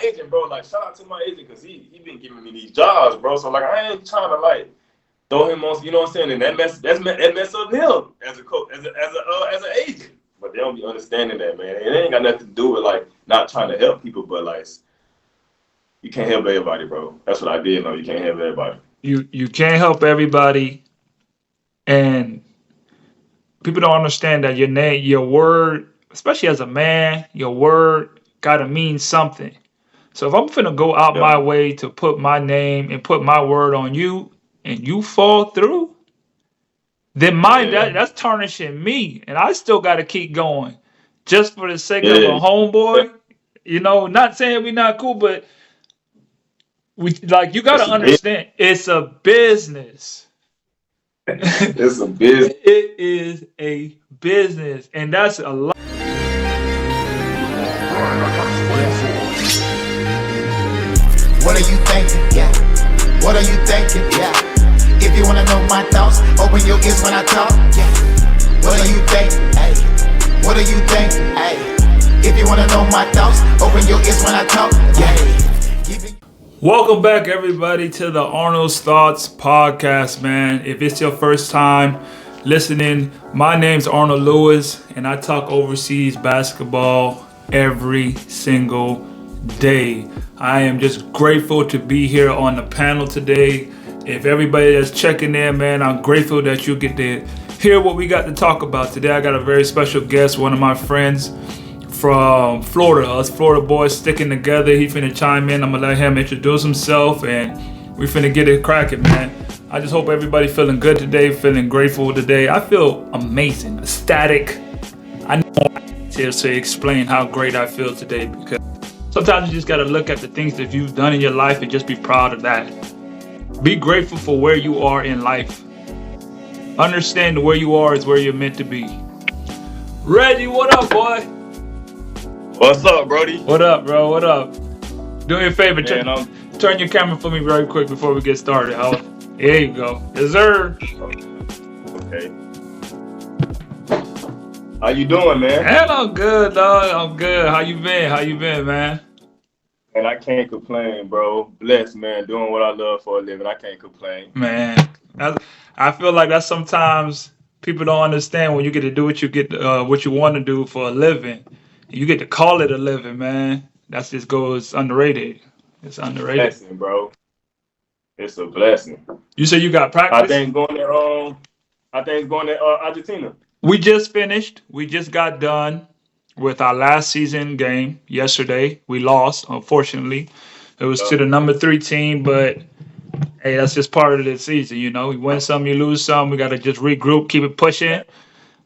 my agent, bro. Like, shout out to my agent because he been giving me these jobs, bro. So like, I ain't trying to like throw him on. You know what I'm saying? And that mess up him as a coach, as an agent. But they don't be understanding that, man. It ain't got nothing to do with like not trying to help people, but like you can't help everybody, bro. That's what I did know. You can't help everybody. You can't help everybody, and people don't understand that your name, your word, especially as a man, your word gotta mean something. So if I'm finna go out Yeah. my way to put my name and put my word on you, and you fall through, then Yeah. that's tarnishing me, and I still gotta keep going, just for the sake of a Yeah. homeboy. Not saying we not cool, but we like you gotta It's a big. understand it's a business. It's a business. It is a business, and that's a lot. What are you thinking? Yeah. What are you thinking? Yeah. If you wanna know my thoughts, open your ears when I talk. Yeah. What are you thinking? Hey. What are you thinking? Hey. If you wanna know my thoughts, open your ears when I talk. Yeah. Welcome back, everybody, to the Arnold's Thoughts podcast, man. If it's your first time listening, my name's Arnold Lewis, and I talk overseas basketball every single day. I am just grateful to be here on the panel today. If everybody that's checking in, man, I'm grateful that you get to hear what we got to talk about today. I got a very special guest, one of my friends from Florida. Us Florida boys sticking together. He finna chime in. I'm gonna let him introduce himself, and we finna get it cracking, man. I just hope everybody feeling good today, feeling grateful today. I feel amazing, ecstatic. I know to explain how great I feel today, because sometimes you just gotta look at the things that you've done in your life and just be proud of that. Be grateful for where you are in life. Understand where you are is where you're meant to be. Reggie, what up, boy? What's up, Brody? What up, bro? What up? Do me a favor, Man, turn your camera for me very quick before we get started. There you go. Yes, sir. Okay. How you doing, man? Man, I'm good, dog. I'm good. How you been, man? And I can't complain, bro. Blessed, man. Doing what I love for a living. I can't complain. Man, I feel like that's sometimes people don't understand when you get to do what you want to do for a living. You get to call it a living, man. That just goes underrated. It's underrated. Blessing, bro. It's a blessing. You say you got practice? I think going to Argentina. We just finished. We just got done with our last season game yesterday. We lost, unfortunately. It was to the number 3 team, but hey, that's just part of the season, you know. You win some, you lose some. We got to just regroup, keep it pushing.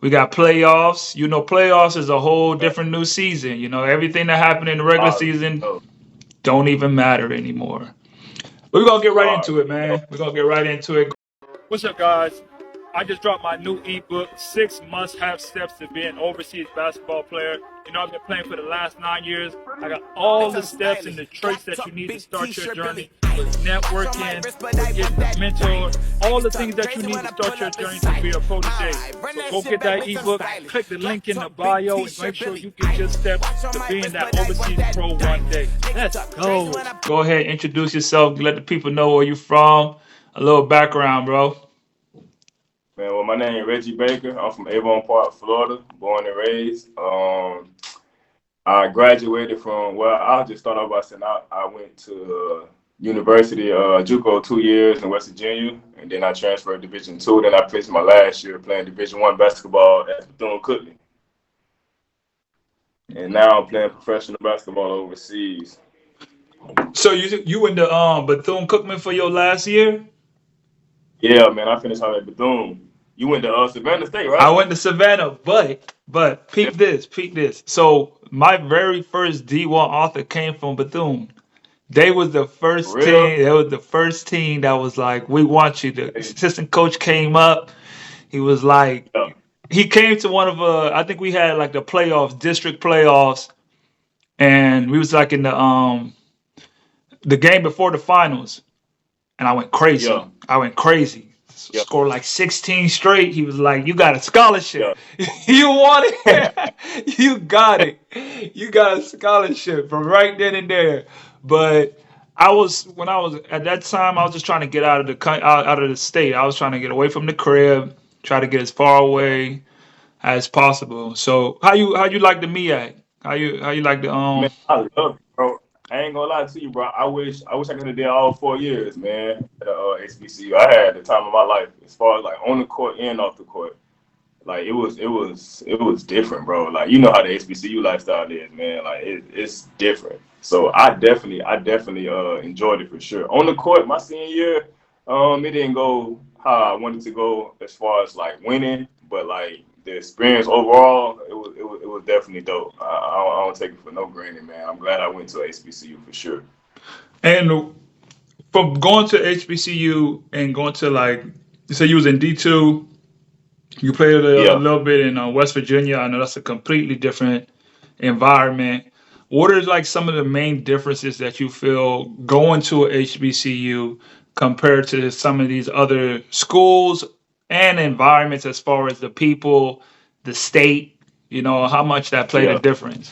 We got playoffs. You know, playoffs is a whole different new season. You know, everything that happened in the regular season don't even matter anymore. But we're going to get right into it, man. We're going to get right into it. What's up, guys? I just dropped my new ebook, 6 Must-Have Steps to Be an Overseas Basketball Player. You know, I've been playing for the last 9 years. I got all the steps and the traits that you need to start your journey with networking, with getting a mentor, all the things that you need to start your journey to be a protege. So go get that ebook, click the link in the bio, and make sure you get your steps to being that overseas pro one day. Let's go. Go ahead, introduce yourself, let the people know where you're from, a little background, bro. Man, well, my name is Reggie Baker. I'm from Avon Park, Florida, born and raised. I graduated from, I'll just start off by saying I went to University JUCO 2 years in West Virginia, and then I transferred to Division 2. Then I finished my last year playing Division 1 basketball at Bethune-Cookman. And now I'm playing professional basketball overseas. So you went to Bethune-Cookman for your last year? Yeah, man, I finished out at Bethune. You went to Savannah State, right? I went to Savannah, but peep this. So my very first D1 author came from Bethune. They was the first team. They was the first team that was like, "We want you." The assistant coach came up. He was like, he came to one of I think we had like the playoffs, district playoffs, and we was like in the game before the finals, and I went crazy. Yeah. I went crazy. Yeah, scored like 16 straight. He was like, "You got a yeah, scholarship. You want it? You got it. You got a scholarship from right then and there." But when I was at that time, I was just trying to get out of out of the state. I was trying to get away from the crib, try to get as far yeah. away as possible. So how you like the MEAC? How you like the Man, I love it, bro. I ain't gonna lie to you, bro. I wish I could have did all 4 years, man. At HBCU, I had the time of my life as far as like on the court and off the court. Like it was different, bro. Like you know how the HBCU lifestyle is, man. Like it's different. So I definitely enjoyed it for sure. On the court, my senior year, it didn't go how I wanted to go as far as like winning, but like the experience overall, it was definitely dope. I don't take it for no granted, man. I'm glad I went to HBCU for sure. and from going to HBCU and going to like you said you was in D2. You played a Yeah, little bit in West Virginia. I know that's a completely different environment. What are like some of the main differences that you feel going to a HBCU compared to some of these other schools and environments as far as the people, the state, how much that played a yeah. difference?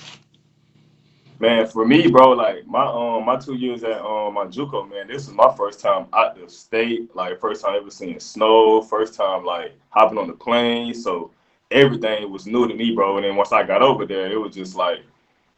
Man, for me, bro, like my 2 years at my JUCO, man, this was my first time out the state, like first time ever seeing snow, first time like hopping on the plane, so everything was new to me, bro. And then once I got over there, it was just like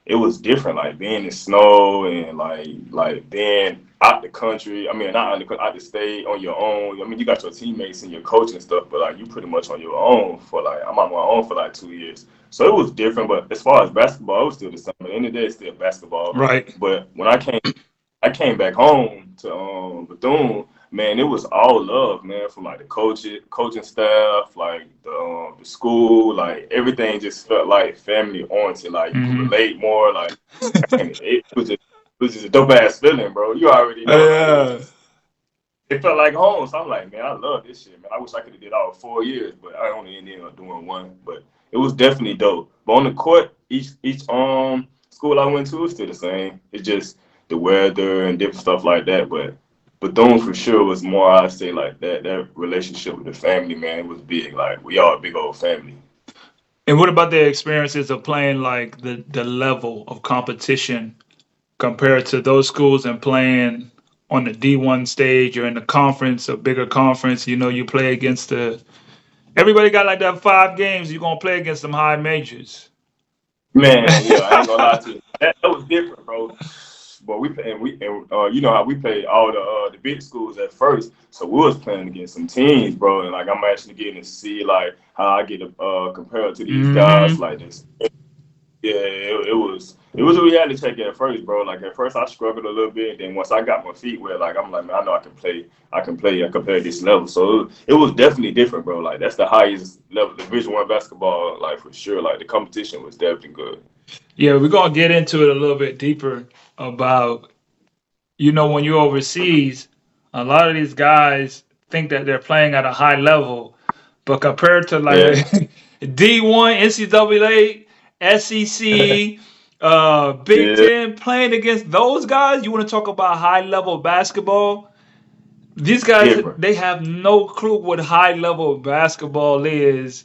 it was different, like being in snow and like being out the country. I mean, not out the state on your own. I mean, you got your teammates and your coach and stuff, but like you pretty much on your own for like I'm on my own for like 2 years. So it was different, but as far as basketball, it was still the same. At the end of the day, it's still basketball. Right. But when I came back home to Bethune, man, it was all love, man, from like the coaching staff, like the school, like everything just felt like family oriented. Like you could Hmm. relate more. Like and it was just a dope ass feeling, bro. You already know, like Yeah. it felt like home. So I'm like, man, I love this shit, man. I wish I could have did all 4 years, but I only ended up doing one. But it was definitely dope. But on the court, each school I went to was still the same. It's just the weather and different stuff like that. But Bethune for sure was more, I'd say, like that relationship with the family, man. It was big. Like we all a big old family. And what about the experiences of playing like the level of competition compared to those schools and playing on the D1 stage or in the conference, a bigger conference? You play against everybody got like that 5 games. You're gonna play against some high majors. Man, yeah, I ain't gonna lie to you. That was different, bro. But we you know how we played all the big schools at first, so we was playing against some teams, bro, and like I'm actually getting to see like how I get to compare to these guys Hmm. like this. Yeah, it was a reality check at first, bro. Like at first I struggled a little bit, then once I got my feet wet, like I'm like, man, I know I can play at this level. So it was definitely different, bro. Like that's the highest level, Division 1 basketball, like for sure. Like the competition was definitely good. Yeah, we're gonna get into it a little bit deeper about when you're overseas, a lot of these guys think that they're playing at a high level, but compared to Yeah, like D1, NCAA, SEC, Big yeah, Ten, playing against those guys, you want to talk about high level basketball? These guys, different, they have no clue what high level basketball is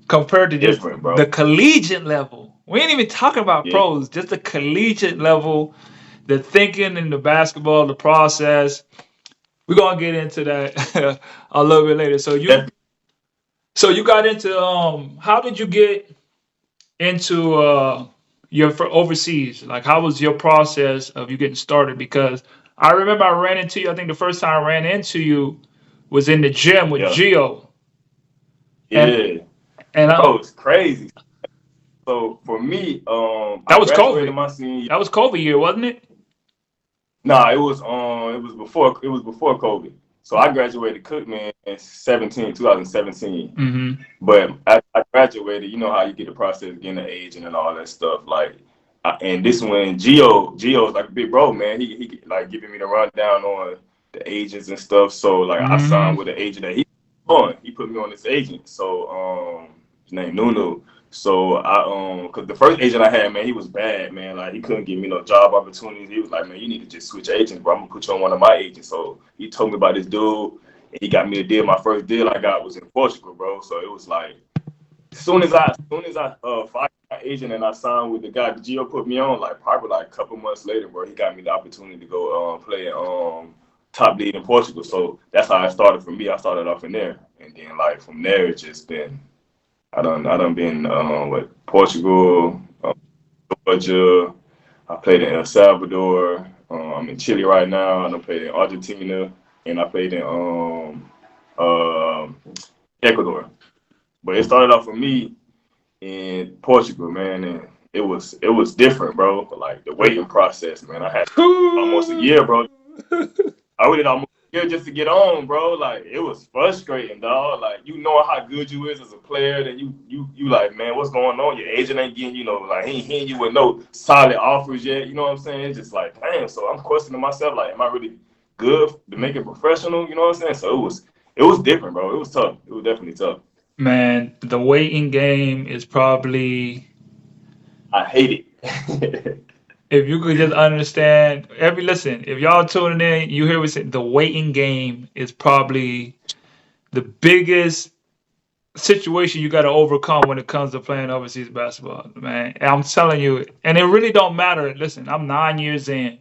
compared to just different, bro. the collegiate level. We ain't even talking about Yeah, pros, just the collegiate level, the thinking and the basketball, the process. We're gonna get into that a little bit later. So you definitely. so you got into how did you get into your for overseas? Like how was your process of you getting started? Because I remember I ran into you, I think the first time I ran into you was in the gym with Yeah, Gio. And yeah, and bro. It's crazy. So for me, I that was graduated COVID. my senior year. That was COVID year, wasn't it? Nah, it was before COVID. So I graduated Cookman in 2017. Mm-hmm. But after I graduated, you know how you get the process of getting the agent and all that stuff. Like, and this one, Geo's like a big bro, man. He like giving me the rundown on the agents and stuff. So like I signed Mm-hmm. with an agent that he on. He put me on this agent. So his name Nunu. So cause the first agent I had, man, he was bad, man. Like he couldn't give me no job opportunities. He was like, man, you need to just switch agents, bro. I'm gonna put you on one of my agents. So he told me about this dude. He got me a deal. My first deal I got was in Portugal, bro. So it was like, as soon as I fired my agent and I signed with the guy the Gio put me on, like probably like a couple months later, bro, he got me the opportunity to go play top league in Portugal. So that's how it started for me. I started off in there, and then like from there it's just been I done been with Portugal, Georgia. I played in El Salvador. I'm in Chile right now. I done played in Argentina, and I played in Ecuador. But it started off for me in Portugal, man, and it was different, bro. But like the waiting process, man, I had almost a year, bro. I waited almost a year just to get on, bro. Like it was frustrating, dog. Like you know how good you is as a player, then you like, man, what's going on? Your agent ain't getting, like he ain't hitting you with no solid offers yet. You know what I'm saying? It's just like, damn. So I'm questioning myself, like, am I really good to make it professional? You know what I'm saying? So it was different, bro. It was tough. It was definitely tough. Man, the waiting game is probably, I hate it. if you could just understand, listen, if y'all tuning in, you hear me say the waiting game is probably the biggest situation you got to overcome when it comes to playing overseas basketball, man. And I'm telling you, and it really don't matter. Listen, I'm 9 years in,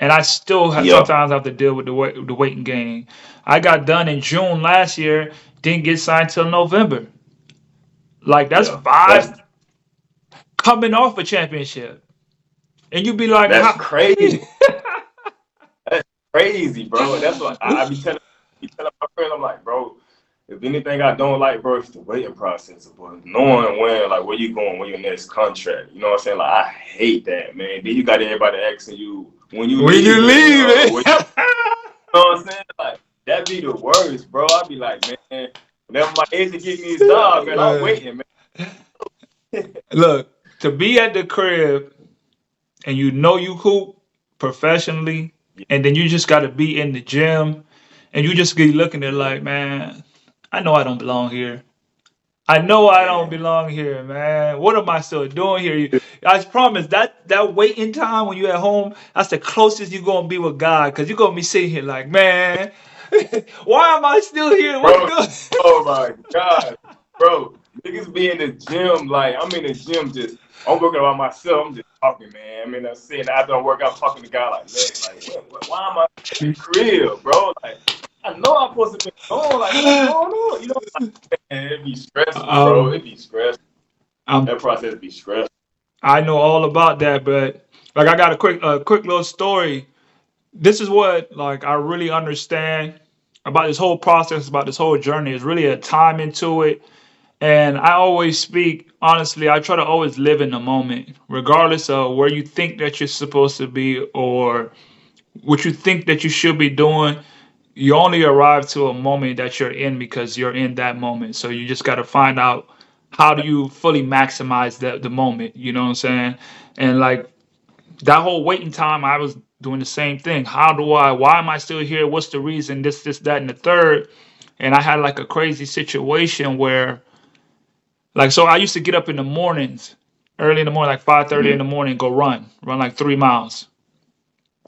and I still Yeah, sometimes have to deal with the waiting game. I got done in June last year, didn't get signed till November. Like that's yeah. That's 5 coming off a championship, and you be like, that's how? crazy. That's crazy, bro. That's what I be telling my friend. I'm like, bro, if anything I don't like, bro, it's the waiting process, bro. Knowing when, like, where you going, when your next contract. You know what I'm saying? Like, I hate that, man. Then you got everybody asking you when you When you leave, leave where it. you know what I'm saying? Like, that be the worst, bro. I be like, man, whenever my agent get me his job, man, I'm waiting, man. Look, to be at the crib and you know you hoop professionally, and then you just got to be in the gym, and you just be looking at it like, man, I know I don't belong here. I know I don't Man, belong here, man. What am I still doing here? I promise that waiting time when you at home, that's the closest you're gonna be with God, because you're gonna be sitting here like, man, why am I still here? What's bro, good? oh my God, bro. Niggas be in the gym, like, I'm in the gym I'm working on myself. I'm just talking, man. I mean, I'm sitting after I work out, talking to God like, man, like, why am I in the crib, bro? Like, I know I'm supposed to be going. Like, what's going on? You know, like, man, it be stressful, bro. It um, be stressful. I'm That process be stressful. I know all about that, but like I got a quick little story. This is what like I really understand about this whole process, about this whole journey. Is really a time into it, and I always speak honestly. I try to always live in the moment, regardless of where you think that you're supposed to be or what you think that you should be doing. You only arrive to a moment that you're in because you're in that moment. So you just got to find out how do you fully maximize the moment. You know what I'm saying? And like that whole waiting time, I was doing the same thing. Why am I still here? What's the reason? This, that, and the third. And I had like a crazy situation where, like, so I used to get up in the mornings, early in the morning, like 5:30 in Mm-hmm. the morning, go run like 3 miles.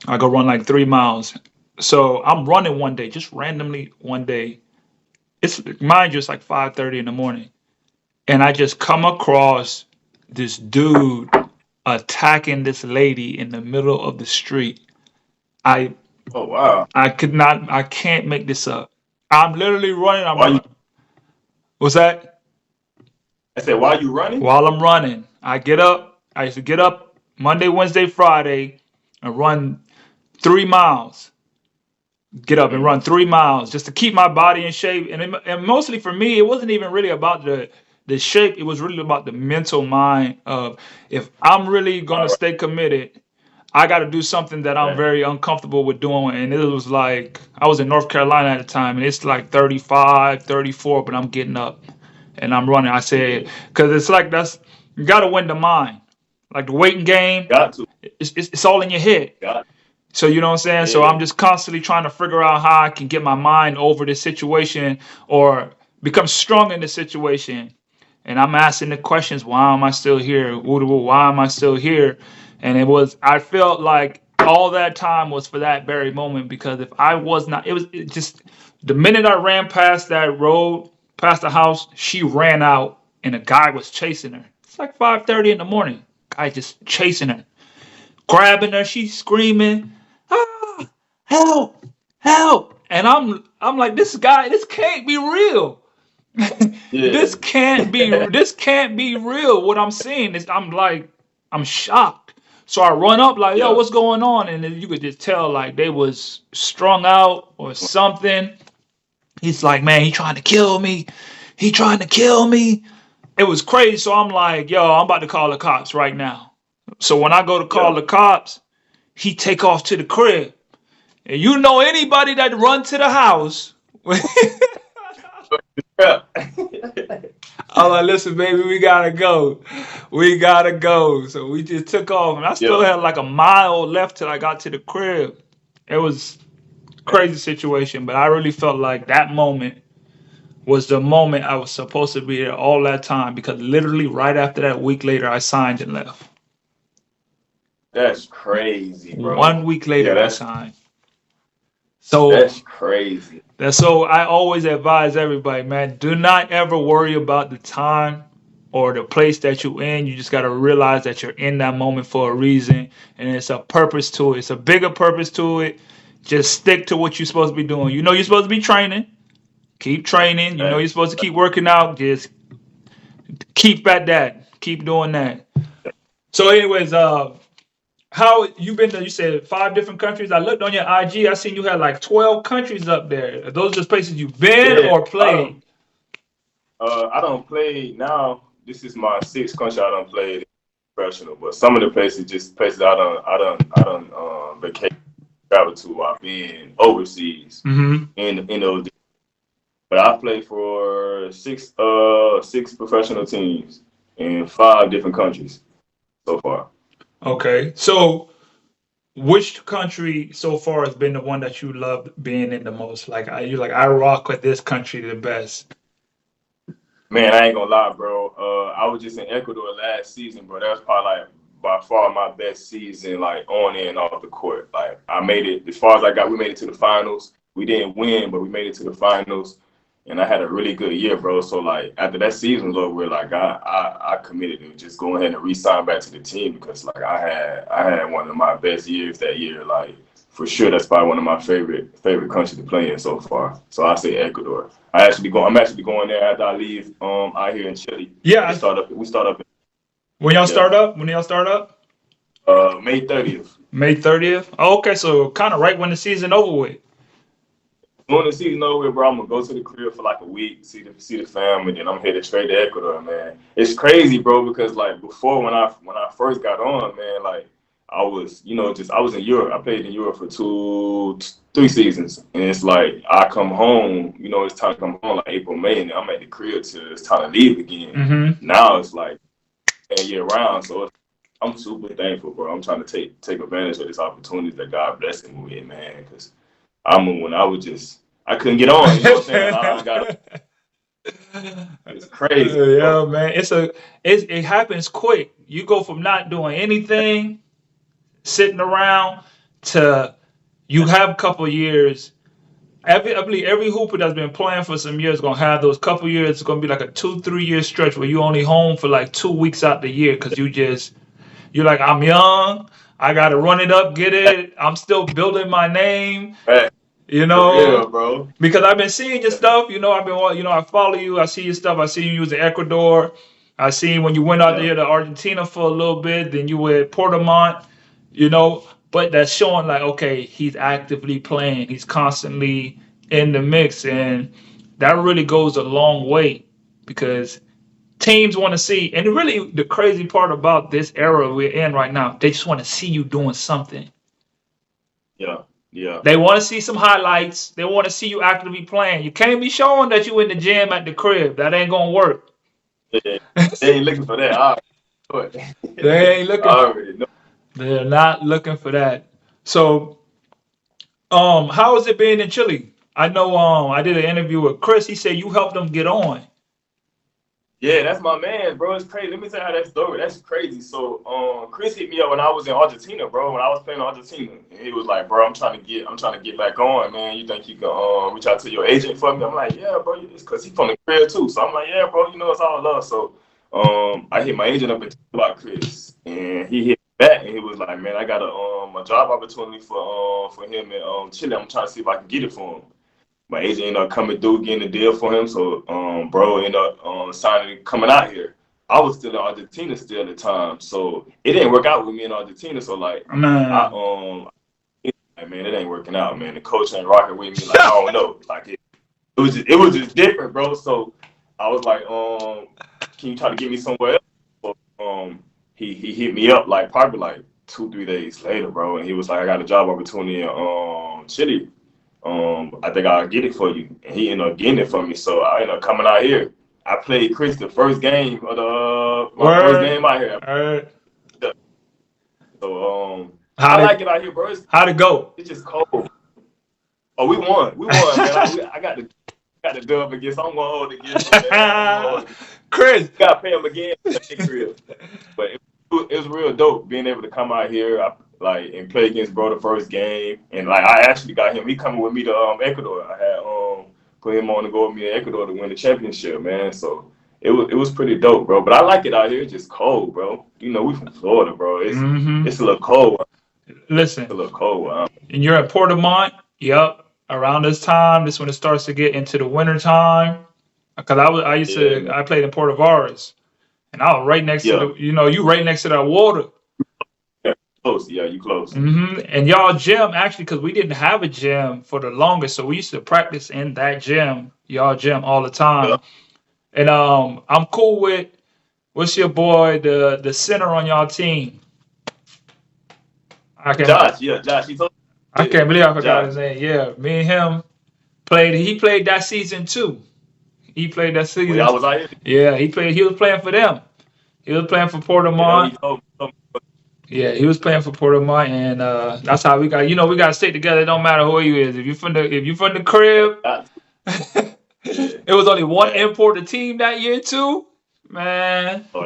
I go run like 3 miles. So I'm running one day, just randomly one day. It's mind you, it's like 5:30 in the morning, and I just come across this dude attacking this lady in the middle of the street. I Oh wow. I can't make this up. I'm literally running. Why you? What's that? I said, why you running? While I'm running, I get up. I used to get up Monday, Wednesday, Friday, and run 3 miles. Get up and Mm-hmm. run 3 miles just to keep my body in shape. And mostly for me, it wasn't even really about the shape. It was really about the mental mind of if I'm really All gonna right, stay committed, I got to do something that I'm man. very uncomfortable with doing. And it was like I was in North Carolina at the time, and it's like 35, 34, but I'm getting up and I'm running. I said Yeah, because it's like that's you got to win the mind. Like the waiting game, got to, it's all in your head. got. So you know what I'm saying? So Yeah, I'm just constantly trying to figure out how I can get my mind over this situation or become strong in the situation. And I'm asking the questions, why am I still here? Why am I still here? And I felt like all that time was for that very moment, because if I was not, it just the minute I ran past that road, past the house, she ran out and a guy was chasing her. It's like 5:30 in the morning. Guy just chasing her, grabbing her. She's screaming, "Ah, help, help!" And I'm like, this can't be real. Yeah. This can't be real. What I'm seeing is I'm shocked. So I run up like, yo, Yeah. what's going on? And then you could just tell like they was strung out or something. He's like, man, he trying to kill me. He trying to kill me. It was crazy. So I'm like, yo, I'm about to call the cops right now. So when I go to call the cops, he take off to the crib. And you know anybody that run to the house. Yeah. I'm like, listen, baby, we gotta go. We gotta go. So we just took off, and I still had like a mile left till I got to the crib. It was a crazy situation, but I really felt like that moment was the moment I was supposed to be there all that time, because literally right after that, a week later, I signed and left. That's crazy, bro. 1 week later, Yeah, I signed. So that's crazy. So I always advise everybody, man, do not ever worry about the time or the place that you're in. You just got to realize that you're in that moment for a reason, and it's a purpose to it. It's a bigger purpose to it. Just stick to what you're supposed to be doing. You know you're supposed to be training. Keep training. You know you're supposed to keep working out. Just keep at that. Keep doing that. So anyways, how you been to, you said 5 different countries. I looked on your IG. I seen you had like 12 countries up there. Are those just places you've been or played? I don't play now. This is my 6th country I don't play professional, but some of the places just places I done vacation travel to. I've been overseas in those. But I played for 6 professional teams in 5 different countries so far. Okay, so which country so far has been the one that you loved being in the most? Like I rock with this country the best. Man, I ain't gonna lie, bro. I was just in Ecuador last season, bro. That was probably like by far my best season, like on and off the court. Like I made it as far as I got. We made it to the finals. We didn't win, but we made it to the finals, and I had a really good year, bro. So like after that season was over, like I committed to just go ahead and re-sign back to the team, because like I had one of my best years that year. Like for sure, that's probably one of my favorite countries to play in so far. So I say Ecuador. I'm actually going there after I leave out here in Chile. Yeah. We start up When y'all start up? When y'all start up? May 30th. May 30th? Oh, okay, so kind of right when the season over with. When the season over with, bro, I'm gonna go to the crib for like a week, see the family, and then I'm headed straight to Ecuador, man. It's crazy, bro, because like before when I first got on, man, like I was, I was in Europe. I played in Europe for 3 seasons, and it's like I come home, it's time to come home like April, May, and I'm at the crib till it's time to leave again. Now it's like a year round, so I'm super thankful, bro. I'm trying to take advantage of this opportunity that God blessed me with, man, because when I couldn't get on, you know what I'm saying? It's crazy. Yeah, man. It happens quick. You go from not doing anything, sitting around, to you have a couple years. I believe every hooper that's been playing for some years is gonna have those couple years. It's gonna be like a 2-3 year stretch where you only home for like 2 weeks out the year, because you're like, I'm young, I gotta run it up, get it. I'm still building my name. Hey. Yeah, bro. Because I've been seeing your stuff. I follow you. I see your stuff. I see you was in Ecuador. I see when you went out there to Argentina for a little bit. Then you were at Portamont. But that's showing like, okay, he's actively playing. He's constantly in the mix, and that really goes a long way, because teams want to see. And really, the crazy part about this era we're in right now, they just want to see you doing something. Yeah. Yeah. They want to see some highlights. They want to see you actively playing. You can't be showing that you in the gym at the crib. That ain't gonna work. Yeah. They ain't looking for that. They ain't looking. I already know. They're not looking for that. So, how has it been in Chile? I know. I did an interview with Chris. He said you helped them get on. Yeah, that's my man, bro. It's crazy. Let me tell you how that story. That's crazy. So, Chris hit me up when I was in Argentina, bro. When I was playing in Argentina, and he was like, "Bro, I'm trying to get back on, man. You think you can reach out to your agent for me?" I'm like, "Yeah, bro." It's because he's from the crib too. So I'm like, "Yeah, bro. You know, it's all love." So, I hit my agent up and talked about Chris, and he hit me back, and he was like, "Man, I got a job opportunity for him in Chile. I'm trying to see if I can get it for him." My agent ended up coming through, getting a deal for him. So, bro ended up signing, coming out here. I was still in Argentina still at the time, so it didn't work out with me in Argentina. So, like, I Man, like, man, it ain't working out, man. The coach ain't rocking with me. Like, I don't know. Like, it was just different, bro. So, I was like, can you try to get me somewhere else? So, he hit me up like probably like 2 3 days later, bro, and he was like, I got a job opportunity in Chile. I think I'll get it for you. And he ended up getting it for me. So I ended up coming out here. I played Chris the first game of my first word. game out here. Word. So I How'd like it it out here, bro. how'd it go? It's just cold. Oh, we won. We won, man. I got the dub against. I'm gonna hold against him, man. I'm gonna hold against. Chris. Got to pay him again for the crib. But it was real dope being able to come out here, and play against bro the first game, and like I actually got him. He coming with me to Ecuador. I had put him on to go with me to Ecuador to win the championship, man. So it was pretty dope, bro. But I like it out here. It's just cold, bro. You know we from Florida, bro. Hmm. It's a little cold. It's Listen, a little cold. and you're at Portamont. Yep. Around this time, this when it starts to get into the winter time. Cause Yeah, man. I played in Port Vares, and I was right next to Yeah, you right next to that water. yeah, close. Yeah, you close. And y'all gym actually, because we didn't have a gym for the longest, so we used to practice in that gym, y'all gym all the Yeah. time. And I'm cool with what's your boy, the center on y'all team. I can Josh, yeah, Josh. He's on. I Yeah, can't believe I forgot Josh. his name. Yeah, me and him played. He played that season too. He played that Well, season. y'all was out here. Yeah, he played. He was playing for them. He was playing for Yeah, that what he Portamont. told me. Yeah, he was playing for Portamont, and that's how we got. We got to stick together. It don't matter who you is. If you from the crib, Got to. Yeah, it was only one man. imported team that year too, man. Oh,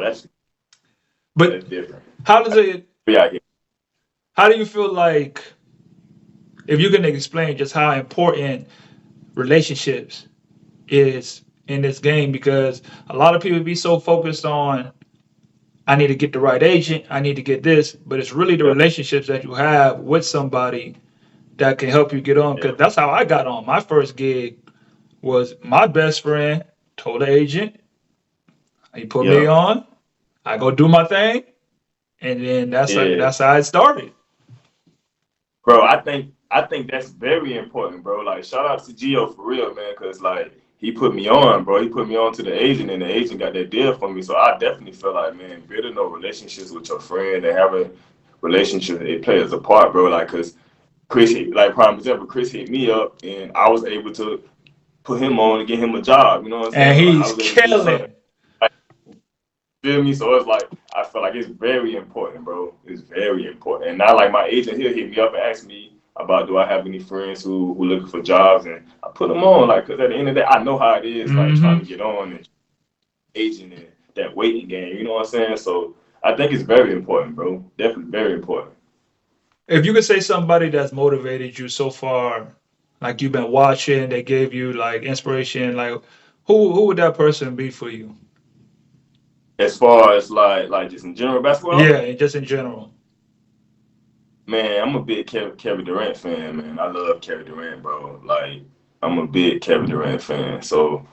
But that's different. how does it? We out here. How do you feel like if you can explain just how important relationships is in this game? Because a lot of people be so focused on I need to get the right agent, I need to get this, but it's really the Yeah, relationships that you have with somebody that can help you get on. yeah, Because that's how I got on. My first gig was my best friend told the agent, he put me yeah, on, I go do my thing, and then yeah. that's how it started. Bro, I think that's very important, bro. Like, shout out to Gio for real, man, because like he put me on, bro. He put me on to the agent, and the agent got that deal for me. So I definitely feel like, man, building no relationships with your friend and having relationships, it plays a part, bro. Like, cause like prime example, Chris hit me up, and I was able to put him on and get him a job. You know what I'm And saying? Like, I he's was able to do killing. something. Feel me? So it's like I feel like it's very important, bro. It's very important. And now like my agent, he'll hit me up and ask me about do I have any friends who looking for jobs, and I put them on like because at the end of the day, I know how it is like trying Hmm. to get on and agent and that waiting game. You know what I'm saying? So I think it's very important, bro. Definitely very important. If you could say somebody that's motivated you so far, like you've been watching, they gave you like inspiration, like who would that person be for you? As far as like just in general basketball, Yeah, and just in general. man, I'm a big Kevin Durant fan, man. I love Kevin Durant, bro. Like I'm a big Kevin Durant fan. So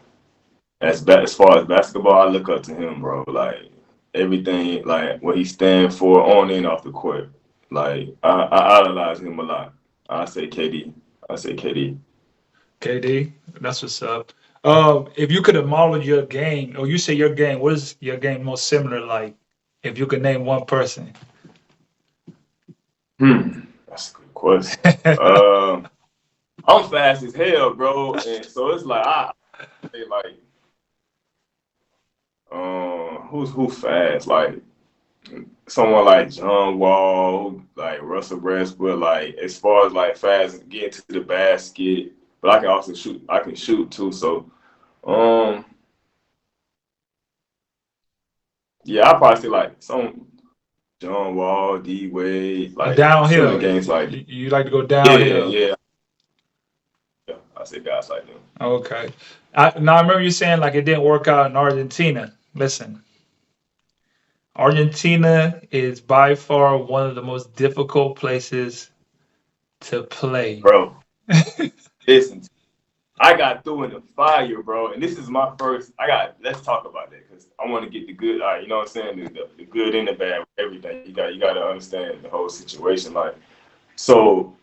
as far as basketball, I look up to him, bro. Like everything, like what he stands for on and off the court. Like I idolize him a lot. I say KD. I say KD. KD, that's what's up. If you could have modeled your game, or you say your game, what is your game most similar like? If you could name one person. That's a good question. I'm fast as hell, bro, and so it's like I say like, who fast? Like someone like John Wall, like Russell Westbrook, like as far as like fast getting to the basket, but I can also shoot. I can shoot too. So, um, Yeah, I probably say like some John Wall, D Wade, like some of the Downhill. games like You like to go yeah, downhill. yeah, yeah. I say guys like them. Okay. Now I remember you saying like it didn't work out in Argentina. Listen, Argentina is by far one of the most difficult places to play. Bro, listen, I got through in the fire, bro, and this is my first. Let's talk about that because I want to get the good. You know what I'm saying? The good and the bad, everything. You got to understand the whole situation. Like, so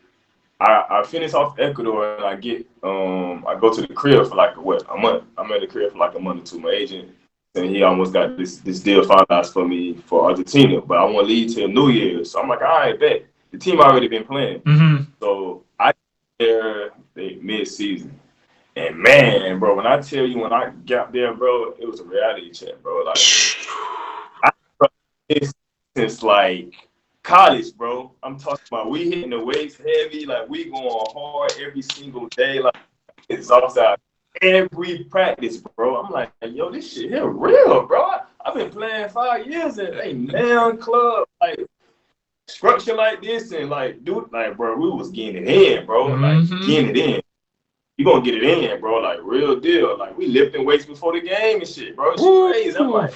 I finish off Ecuador and I go to the crib for like a month. I'm at the crib for like a month or two. My agent and he almost got this deal finalized for me for Argentina, but I want to leave till New Year's. So I'm like, all right, bet. The team already been playing, Mm-hmm. so I there mid season. And man, bro, when I tell you when I got there, bro, it was a reality check, bro. Like I it's since like college, bro. I'm talking about we hitting the weights heavy, like we going hard every single day, like it's outside every practice, bro. I'm like, yo, this shit here real, bro. I've been playing 5 years and ain't damn club like structure like this and like dude, like bro, we was getting it in, bro, like Mm-hmm. getting it in. You gonna get it in, bro, like real deal. Like we lifting weights before the game and shit, bro. It's crazy. I'm Woo. like,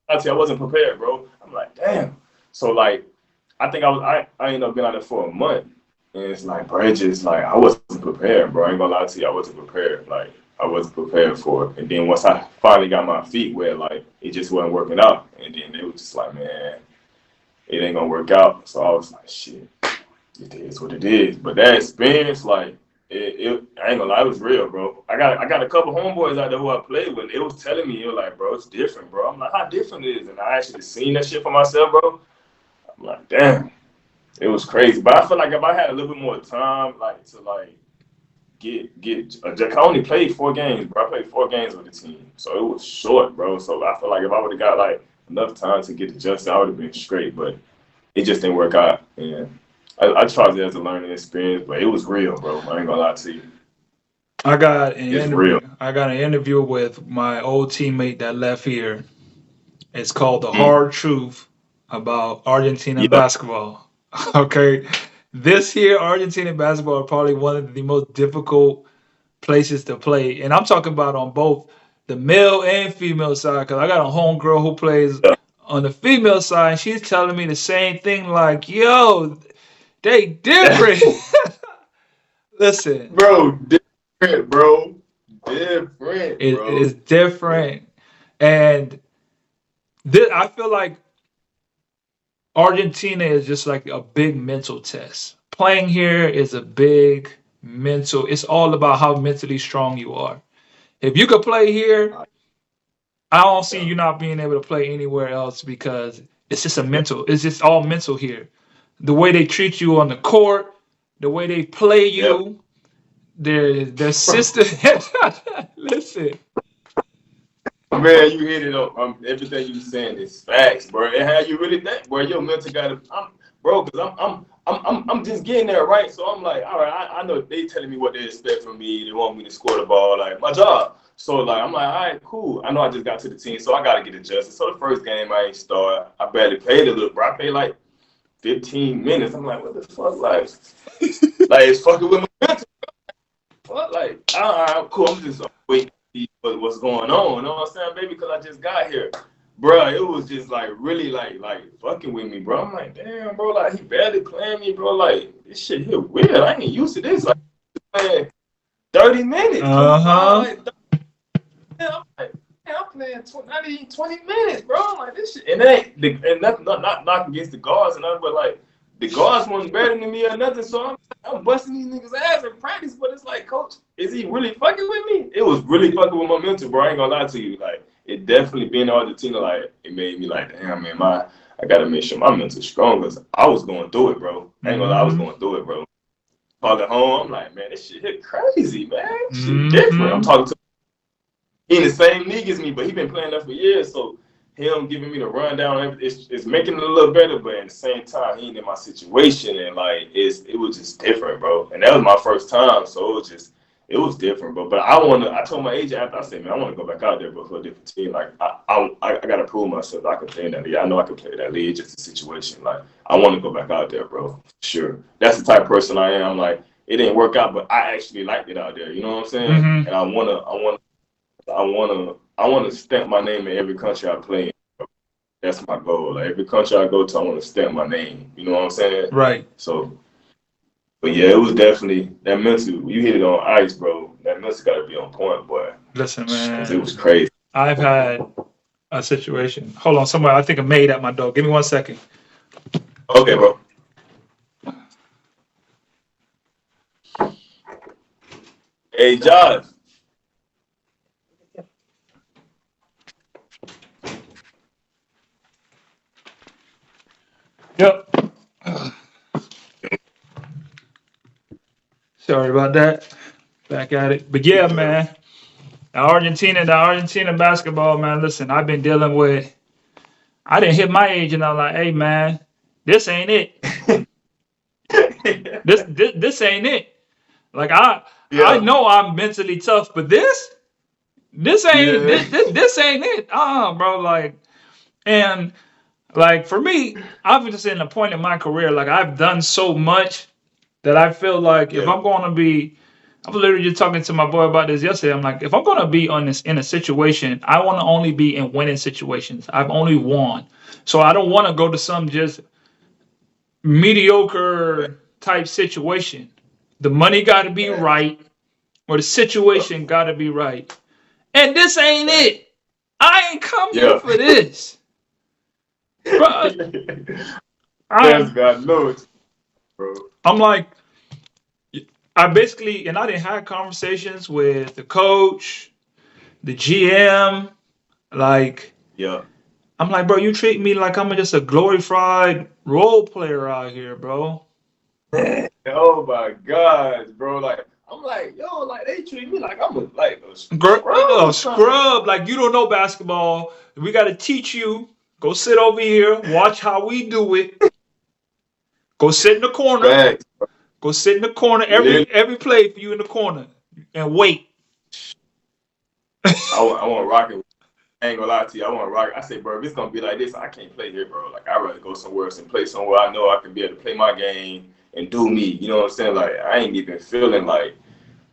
I wasn't prepared, bro. I'm like, damn. So like, I think I ended up being out there for a month, and it's like, bro, it's just like I wasn't prepared, bro. I ain't gonna lie to you, I wasn't prepared. Like I wasn't prepared for it. And then once I finally got my feet wet, like it just wasn't working out. And then it was just like, man, it ain't gonna work out. So I was like, shit, it is what it is. But that experience, like, I ain't gonna lie, it was real, bro. I got a couple homeboys out there who I played with. They was telling me, you're like, bro, it's different, bro. I'm like, how different it is? And I actually seen that shit for myself, bro. I'm like, damn, it was crazy. But I feel like if I had a little bit more time, like to like get I only played 4 games, bro. I played 4 games with the team, so it was short, bro. So I feel like if I would have got like enough time to get adjusted, I would have been straight. But it just didn't work out. And I tried it as a learning experience, but it was real, bro. I ain't gonna lie to you. I got an It's real. interview. I got an interview with my old teammate that left here. It's called The Mm. Hard Truth About Argentina Yeah. Basketball. Okay. This here, Argentina basketball are probably one of the most difficult places to play. And I'm talking about on both the male and female side, because I got a homegirl who plays on the female side, and she's telling me the same thing, like, yo, they different. Listen, Bro, different, bro. Different, it bro. is different. And I feel like Argentina is just like a big mental test. Playing here is a big mental. It's all about how mentally strong you are. If you could play here, I don't see you not being able to play anywhere else because it's just a mental. It's just all mental here. The way they treat you on the court, the way they play Yep. you, their system. Listen, Man, you hit it up. Everything you saying is facts, bro. And how you really think, bro? Your mental got to, bro. Because I'm just getting there, right? So I'm like, all right, I know they telling me what they expect from me. They want me to score the ball, like my job. So like, I'm like, all right, cool. I know I just got to the team, so I got to get adjusted. So the first game I ain't start. I barely played a little, bro. I played like 15 minutes. I'm like, what the fuck, like it's fucking with my mental. Fuck, like, all right, cool. I'm just waiting to see what's going on. You know what I'm saying, baby? Because I just got here, bro. It was just like really like fucking with me, bro. I'm like, damn, bro. Like he barely playing me, bro. Like this shit here weird. I ain't used to this. Like playing 30 minutes, uh huh. like, I'm like, man, I'm playing 20 minutes, bro. I'm like this shit, and and not knocking against the guards and nothing, but like the guards wasn't better than me or nothing. So I'm busting these niggas' ass in practice, but it's like, coach, is he really fucking with me? It was really fucking with my mental, bro. I ain't gonna lie to you. Like, it definitely being in Argentina, like, it made me like, damn, man, I gotta make sure my mental's strong because I was going through it, bro. I ain't gonna lie, I was Mm-hmm. going through it, bro. Calling home, I'm like, man, this shit hit crazy, man. Shit different. I'm Mm-hmm. talking to he in the same league as me, but he been playing that for years, so him giving me the rundown, it's making it a little better, but at the same time, he ain't in my situation, and like it was just different, bro. And that was my first time, so it was different, bro. But I told my agent after, I said, man, I want to go back out there, but for a different team. Like, I got to prove myself that I can play in that league. I know I can play that league, just a situation. Like, I want to go back out there, bro. For sure. That's the type of person I am. Like, it didn't work out, but I actually liked it out there. You know what I'm saying? Mm-hmm. And I want to stamp my name in every country I play in. That's my goal. Like, every country I go to, I want to stamp my name. You know what I'm saying? Right. So, but yeah, it was definitely that mental. You hit it on ice, bro. That mental got to be on point, boy. Listen, man. It was crazy. I've had a situation. Hold on, somebody. I think a maid at my door. Give me 1 second. Okay, bro. Hey, Josh. Yep. Sorry about that. Back at it. But yeah, man. The Argentina basketball, man. Listen, I've been dealing with. I didn't hit my agent. I'm like, hey, man, this ain't it. this ain't it. Like I know I'm mentally tough, but this ain't this ain't it. Bro. Like, and like for me, I've just in a point in my career, like I've done so much that I feel like if I'm going to be, I was literally just talking to my boy about this yesterday. I'm like, if I'm going to be on this in a situation, I want to only be in winning situations. I've only won, so I don't want to go to some just mediocre type situation. The money got to be right, or the situation got to be right. And this ain't it. I ain't come here for this. Bro, God knows, bro. I'm like, I basically, and I didn't have conversations with the coach, the GM. Like, I'm like, bro, you treat me like I'm just a glorified role player out here, bro. Oh my God, bro! Like I'm like, yo, like they treat me like I'm a scrub. Like you don't know basketball. We got to teach you. Go sit over here. Watch how we do it. Go sit in the corner. Thanks. Go sit in the corner. Every play for you in the corner and wait. I want to rock it. I ain't gonna lie to you. I want to rock it. I say, bro, if it's gonna be like this, I can't play here, bro. Like I'd rather go somewhere else and play somewhere I know I can be able to play my game and do me. You know what I'm saying? Like I ain't even feeling like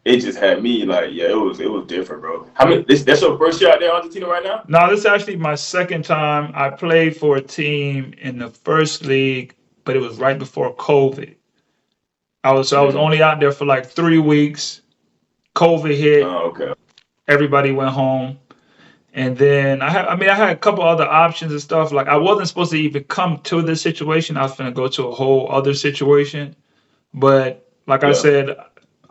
it just had me like, yeah, it was different, bro. How many? That's your first year out there in Argentina right now? No, this is actually my second time. I played for a team in the first league, but it was right before COVID. I was only out there for like 3 weeks. COVID hit. Oh, okay. Everybody went home. And then I had a couple other options and stuff. Like I wasn't supposed to even come to this situation. I was gonna go to a whole other situation. But like I said,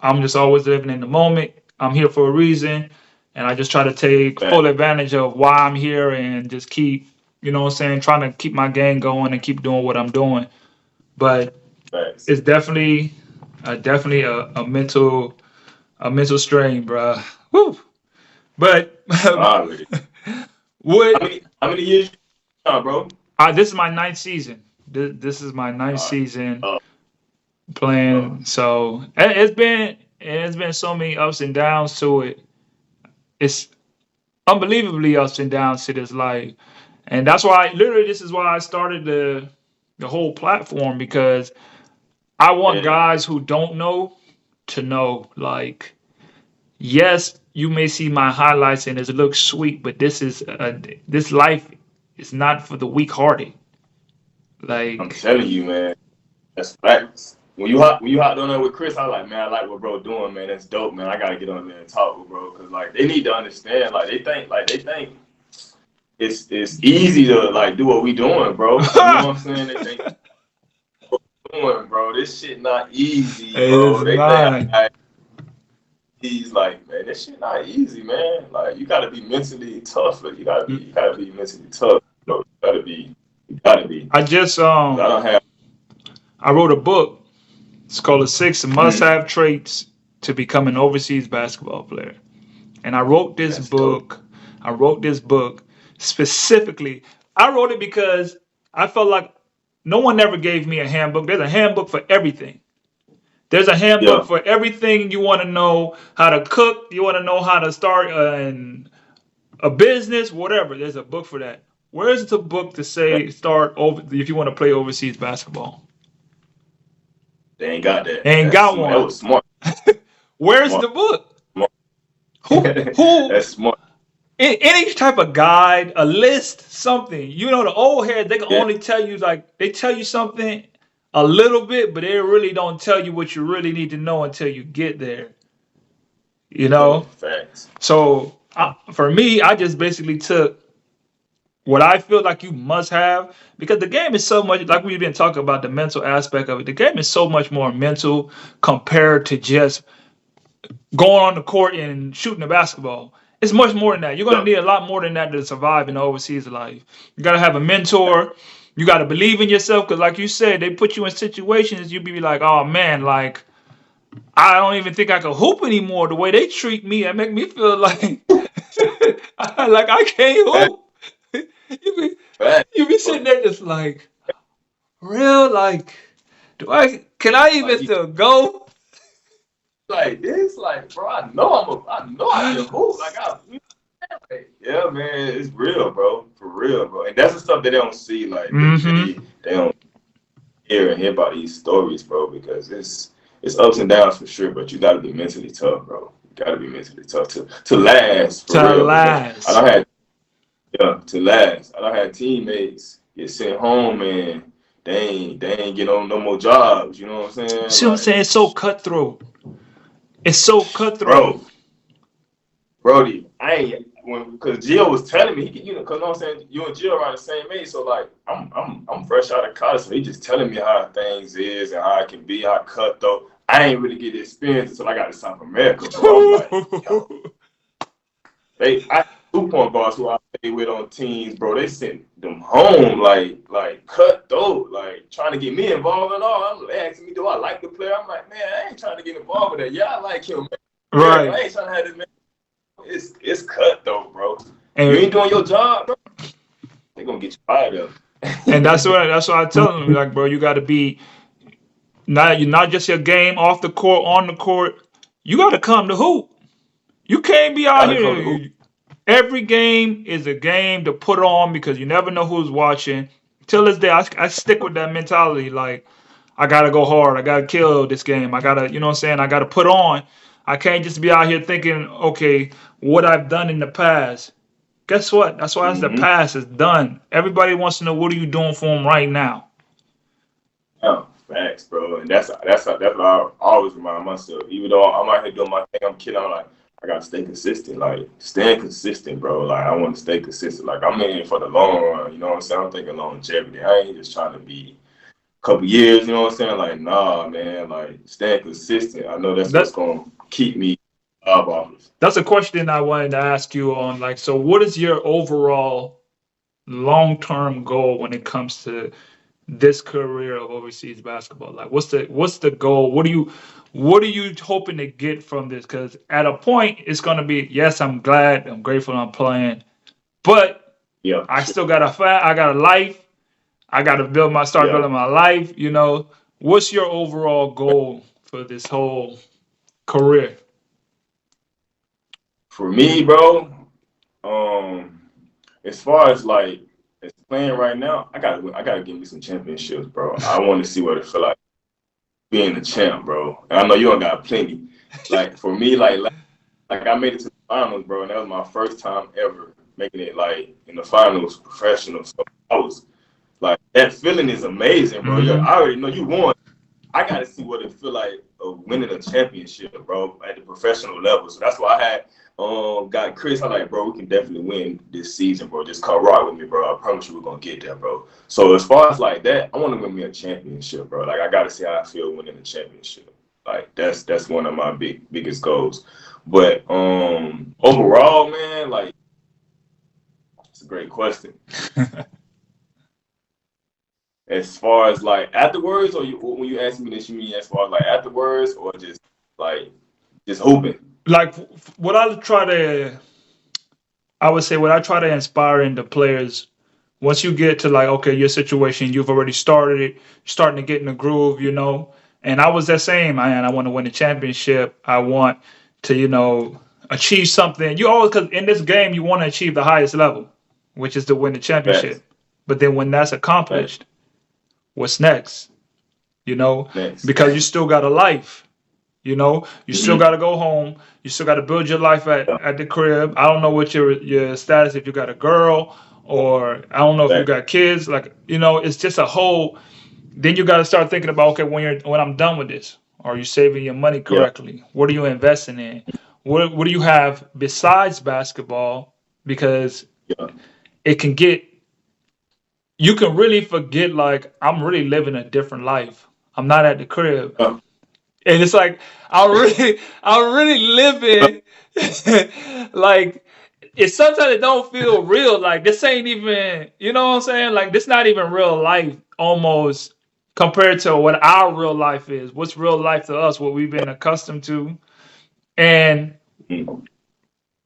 I'm just always living in the moment. I'm here for a reason. And I just try to take full advantage of why I'm here and just keep, you know what I'm saying, trying to keep my game going and keep doing what I'm doing. But it's definitely a mental strain, bro. Woo. But what? How many years, bro? This is my 9th season. This is my 9th season playing. So it's been so many ups and downs to it. It's unbelievably ups and downs to this life, and that's why this is why I started the whole platform, because I want guys who don't know to know, like, yes, you may see my highlights and it looks sweet, but this life is not for the weak-hearted. Like I'm telling you, man, that's facts. When you hopped on there with Chris, I was like, man, I like what bro doing, man. That's dope, man. I gotta get on there and talk with bro, cause like they need to understand, like they think it's easy to like do what we doing, bro. You know what I'm saying? They think doing, bro. This shit not easy, bro. They think like, he's like, man, this shit not easy, man. Like you gotta be mentally tough. Like, you gotta be mentally tough. You gotta be. I just I wrote a book. It's called The 6 Must-Have Traits to Become an Overseas Basketball Player. And I wrote this book. I wrote this book specifically. I wrote it because I felt like no one ever gave me a handbook. There's a handbook for everything. There's a handbook Yeah. for everything you want to know how to cook. You want to know how to start a business, whatever. There's a book for that. Where's the book to Man, say start over if you want to play overseas basketball? they ain't got that. Ain't That's got smart. That one. was smart. Where's Smart. the book? Smart. Who That's smart. any type of guide, a list, something. You know, the old head, they can Yeah. only tell you like they tell you something a little bit, but they really don't tell you what you really need to know until you get there. You Man, know, facts. so for me, I just basically took what I feel like you must have because the game is so much like we've been talking about the mental aspect of it. The game is so much more mental compared to just going on the court and shooting a basketball. It's much more than that. You're going to Yeah. need a lot more than that to survive in the overseas life. You got to have a mentor. You got to believe in yourself because, like you said, they put you in situations you be like, oh man, like I don't even think I can hoop anymore. The way they treat me, it make me feel like like I can't Facts. hoop. you be Facts. you be sitting there just like real like do I can I even Like you still go? like this, like bro, I know I can hoop. Like, yeah, man, it's real, bro, for real, bro. And that's the stuff that they don't see, like Mm-hmm. they don't hear about these stories, bro, because it's ups and downs for sure. But you got to be mentally tough, bro. You got to be mentally tough to last for To real. Because I last. don't have to last. I don't have teammates get sent home and they ain't get on no more jobs. You know what I'm saying? See what I'm Like, saying? It's so cutthroat. It's so cutthroat. bro, Brody, I ain't when because Gio was telling me he could, cause you know what I'm saying, you and Gio around the same age, so like I'm fresh out of college, so he just telling me how things is and how it can be, how cut though. I ain't really get the experience until I got to South America, bro. I'm like, yo, I 2 point guards who I played with on teams, bro. They sent them home like cut though, like trying to get me involved and all. They asking me, do I like the player? I'm like, man, I ain't trying to get involved with that. Yeah, I like him, man. Yeah, I Right. ain't trying to have this man. It's cut though, bro. You And ain't doing your job, bro. They gonna get you fired up. and that's what I tell them. Like, bro, you got to be not just your game off the court, on the court. You got to come to hoop. You can't be out Gotta come to hoop. here. Every game is a game to put on because you never know who's watching. Till this day, I stick with that mentality. Like, I gotta go hard. I gotta kill this game. I gotta, you know what I'm saying? I gotta put on. I can't just be out here thinking, okay, what I've done in the past. Guess what? That's why it's the Mm-hmm. past. It's done. Everybody wants to know what are you doing for them right now. Yeah, facts, bro. And that's what I always remind myself. Even though I'm out here doing my thing, I'm kidding. I'm like, I gotta stay consistent. Like, staying consistent, bro. Like, I want to stay consistent. Like, I'm in it for the long run. You know what I'm saying? I'm thinking longevity. I ain't just trying to be a couple years. You know what I'm saying? Like, nah, man. Like, staying consistent. I know that's what's That gonna keep me job offers. that's a question I wanted to ask you on. Like, so what is your overall long-term goal when it comes to this career of overseas basketball? Like, what's the goal? What are you hoping to get from this? Because at a point, it's gonna be yes, I'm glad, I'm grateful, I'm playing, but Yeah, I sure. still got I got a life. I got to start Yeah. building my life. What's your overall goal for this whole career? For me, bro, um, as far as like as playing right now, I gotta give me some championships, bro. I want to see what it feel like being a champ, bro. And I know you don't got plenty. Like for me, like I made it to the finals, bro, and that was my first time ever making it like in the finals professional. So I was like that feeling is amazing, bro. Yeah, Hmm. I already know you won. I got to see what it feel like of winning a championship, bro, at the professional level. So that's why I had got Chris. I'm like, bro, we can definitely win this season, bro. Just come rock with me, bro. I promise you we're gonna get there, bro. So as far as like that, I want to win me a championship, bro. Like I got to see how I feel winning a championship. Like that's one of my biggest goals. But overall, man, like it's a great question. As far as like afterwards, or when you ask me this, you mean as far as like afterwards, or just like just hooping? Like what I would say, what I try to inspire in the players. Once you get to like, okay, your situation, you've already started it, starting to get in the groove. And I was that same, man. I want to win the championship. I want to, achieve something. You always, because in this game, you want to achieve the highest level, which is to win the Facts. championship. But then when that's Facts. accomplished, what's next? You know, Next. because you still got a life. You still Mm-hmm. got to go home. You still got to build your life at, Yeah. at the crib. I don't know what your status, if you got a girl, or I don't know if you Facts. got kids. Like, it's just a whole. Then you got to start thinking about, okay, when I'm done with this, are you saving your money Yeah. correctly? What are you investing in? What do you have besides basketball? Because Yeah. it can get you can really forget, like, I'm really living a different life. I'm not at the crib. Yeah. And it's like I'm really living like it sometimes it don't feel real. Like this ain't even, you know what I'm saying? Like this not even real life almost compared to what our real life is. What's real life to us, what we've been accustomed to. And Mm.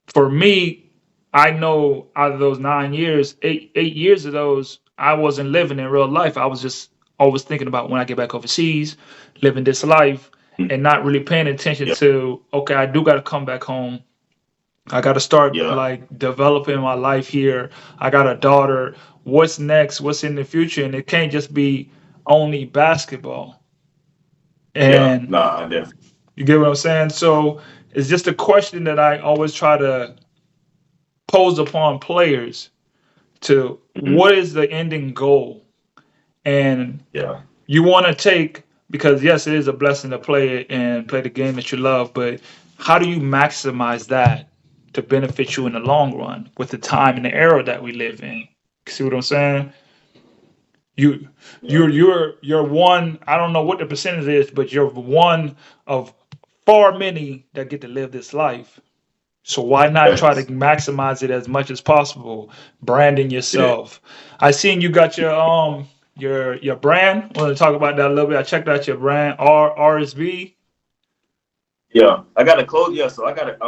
for me, I know out of those 9 years, eight years of those, I wasn't living in real life. I was just always thinking about when I get back overseas, living this life, Mm. and not really paying attention Yeah. to, okay, I do got to come back home. I got to start Yeah. like developing my life here. I got a daughter. What's next? What's in the future? And it can't just be only basketball. Yeah. And Nah, definitely. you get what I'm saying? So it's just a question that I always try to pose upon players to Mm-hmm. what is the ending goal. And Yeah. you want to take, because yes, it is a blessing to play it and play the game that you love, but how do you maximize that to benefit you in the long run with the time and the era that we live in? See what I'm saying? You Yeah. you're one, I don't know what the percentage is, but you're one of far many that get to live this life. So why not try to Facts. maximize it as much as possible? Branding Yeah. yourself. I seen you got your brand. I want to talk about that a little bit. I checked out your brand, RSB. Yeah, I got a clothes. Yeah, so I got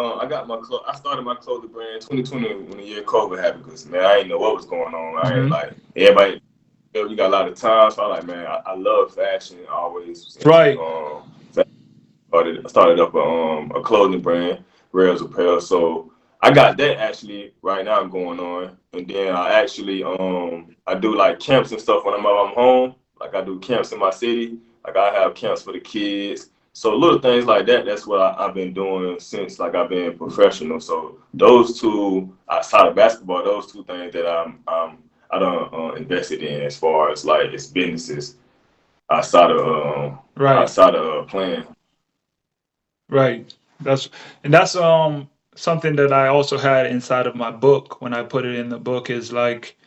my clothes. I started my clothing brand 2020 when the year COVID happened. Because man, I didn't know what was going on. I ain't Hmm. like everybody. You got a lot of time, so I like, man, I love fashion. I always was into Right. fashion. I started up a clothing brand, Rails Apparel. So I got that actually right now going on, and then I actually I do like camps and stuff when I'm home. Like I do camps in my city. Like I have camps for the kids. So little things like that. That's what I've been doing since like I've been professional. So those two outside of basketball, those two things that I done invested in as far as like it's businesses outside of Right. playing. Right. That's something that I also had inside of my book when I put it in the book is like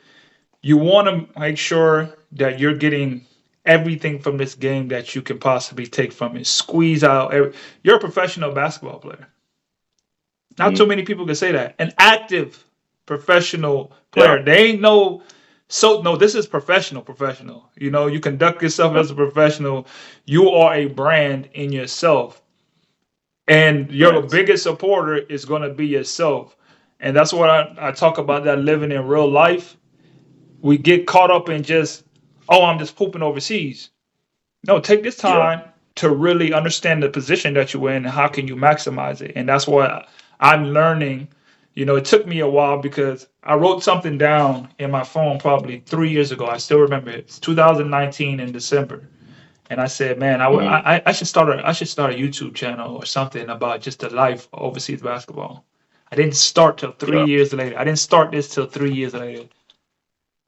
you want to make sure that you're getting everything from this game that you can possibly take from it. Squeeze out you're a professional basketball player. Not too Mm-hmm. many people can say that. An active professional Yeah. player. They ain't no so no, this is professional. You conduct yourself as a professional. You are a brand in yourself. And your Facts. biggest supporter is going to be yourself. And that's what I talk about, that living in real life. We get caught up in just, oh, I'm just pooping overseas. No, take this Yeah. time to really understand the position that you're in and how can you maximize it. And that's what I'm learning. It took me a while because I wrote something down in my phone probably 3 years ago. I still remember it. It's 2019 in December. And I said, man, Mm-hmm. I should start a YouTube channel or something about just the life of overseas basketball. I didn't start till three Yeah. years later. I didn't start this till 3 years later.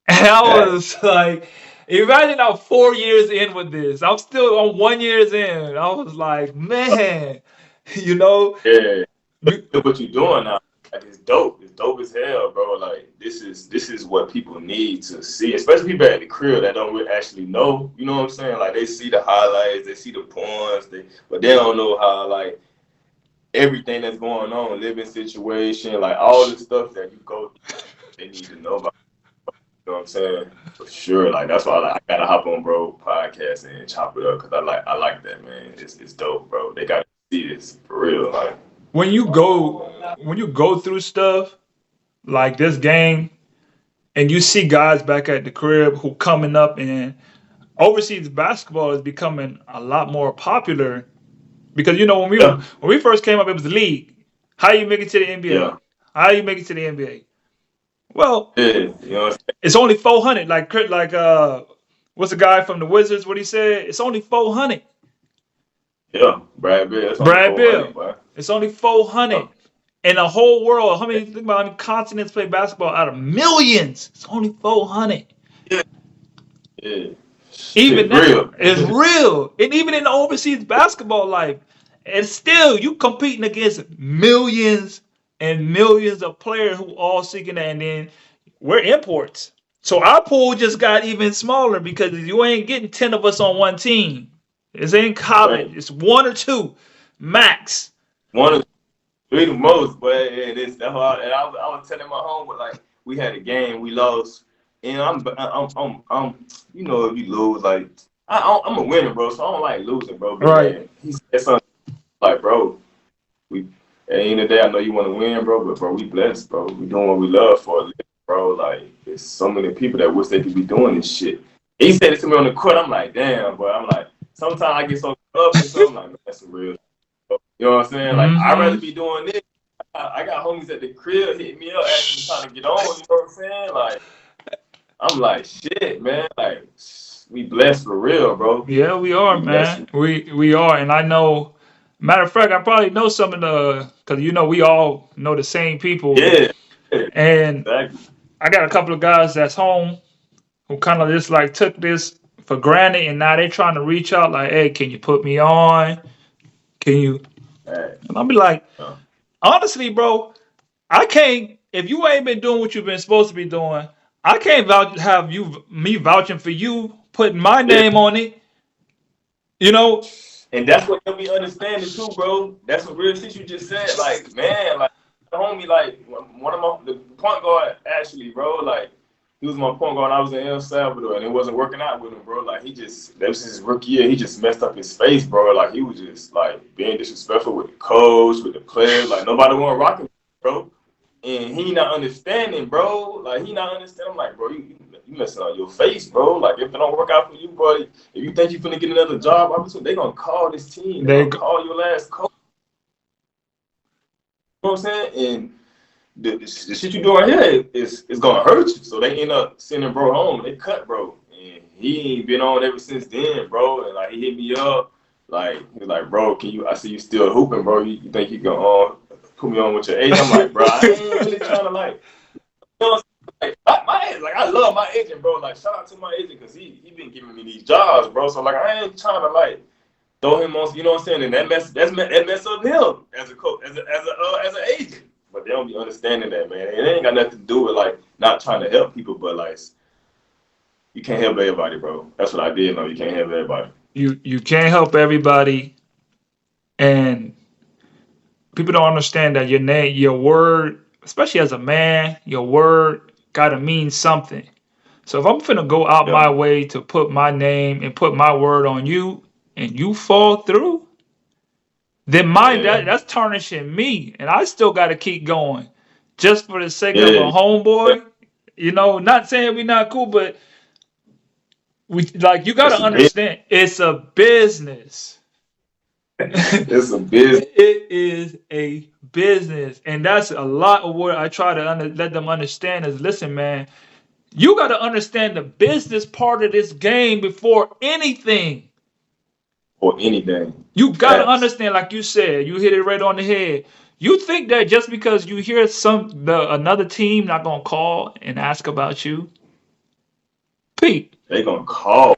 And I Facts. was like, imagine I'm 4 years in with this. I'm still on 1 years in. I was like, man, you know, Yeah. you, Look what you're doing now. Like it's dope. It's dope as hell, bro. Like this is what people need to see, especially people at the crib that don't really actually know. You know what I'm saying? Like they see the highlights, they see the points, but they don't know how like everything that's going on, living situation, like all the stuff that you go through, they need to know about. You know what I'm saying? For sure. Like that's why I gotta hop on bro podcast and chop it up because I like that, man. It's dope, bro. They gotta see this for real. Like when you go when you go through stuff like this game and you see guys back at the crib who coming up and overseas basketball is becoming a lot more popular because when Yeah, we first came up, it was the league. How you make it to the NBA? yeah, How you make it to the NBA? Well, yeah. You know what I'm it's only 400. What's the guy from the Wizards? What he said? It's only 400. saying? Yeah, Brad Bill, that's only Brad Bill. 400, boy. It's only 400 Oh, in the whole world. Think about how many continents play basketball out of millions. It's only 400. yeah, yeah. Even Shit, that real. is real. And even in the overseas basketball life, and still you competing against millions and millions of players who all seeking that. And then we're imports. So our pool just got even smaller because you ain't getting 10 of us on one team. It's in college. Right. It's one or two max. One of three the most, but that's why I was telling my homeboy like we had a game, we lost, and if you lose, like I'm a winner, bro, so I don't like losing, bro. But Right. then he said something like, bro, we at the end of the day, I know you want to win, bro, but bro, we blessed, bro. We doing what we love for a living, bro. Like there's so many people that wish they could be doing this shit. He said it to me on the court. I'm like, damn, boy. I'm like, sometimes I get so up and so I'm like, man, that's some real. You know what I'm saying? Like I'd rather Mm-hmm. be doing this. I got homies at the crib hitting me up asking me trying to get on. You know what I'm saying? Like I'm like, shit, man. Like we blessed for real, bro. Yeah, we We are, blessed. man. We are, and I know. Matter of fact, I probably know some of the because we all know the same people, Yeah, yeah, and exactly. I got a couple of guys that's home who kind of just like took this for granted, and now they trying to reach out like, "Hey, can you put me on? Can you?" Hey, And I'll be like, uh, honestly, bro, I can't. If you ain't been doing what you've been supposed to be doing, I can't have me vouching for you, putting my yeah. name on it. You know, And that's what we understand it too, bro. That's some real shit you just said. Like, man, like the homie, like one of the point guard actually, bro. Like he was my point guard. I was in El Salvador, and it wasn't working out with him, bro. Like that was his rookie year. He just messed up his face, bro. Like he was just like being disrespectful with the coach, with the players. Like nobody want to rock him, bro. And he not understanding, bro. Like he not understanding. I'm like, bro, you messing on your face, bro. Like if it don't work out for you, bro, if you think you're finna get another job opportunity, they gonna call this team. They they gonna go, call your last coach. You know what I'm saying? And the shit you doing here is gonna hurt you. So they end up sending bro home. They cut bro, and he ain't been on ever since then, bro. And like he hit me up, like he was like, bro, can you? I see you still hooping, bro. You think you can put me on with your agent? I'm like, bro, I ain't really trying to like. You know what I'm saying? Like, my agent, like I love my agent, bro. Like shout out to my agent because he been giving me these jobs, bro. So like I ain't trying to like throw him on, you know what I'm saying? And that mess up him as a coach, as an agent. But they don't be understanding that, man. It ain't got nothing to do with like not trying to help people, but like you can't help everybody, bro. That's what I did know. You can't help everybody. you can't help everybody, and people don't understand that your name, your word, especially as a man, your word gotta mean something. So if I'm finna go out Yeah, my way to put my name and put my word on you, and you fall through, then yeah, that's tarnishing me, and I still got to keep going, just for the sake of a yeah. homeboy. Not saying we not cool, but we like you got to It's a big, understand it's a business. it's a business. It is a business, and that's a lot of what I try to let them understand. Is listen, man, you got to understand the business part of this game before anything. Or anything. You gotta Facts. understand, like you said, you hit it right on the head. You think that just because you hear another team not gonna call and ask about you, Pete? They gonna call.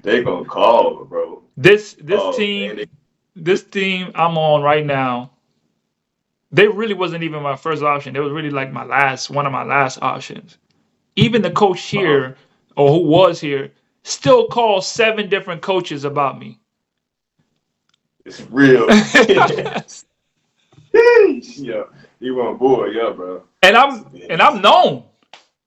They gonna call, bro. This Oh team, man, they, this team I'm on right now, they really wasn't even my first option. They was really like one of my last options. Even the coach uh-uh. here, or who was here, still called 7 different coaches about me. It's real. and Yeah, you want boy, yeah, bro. I'm known.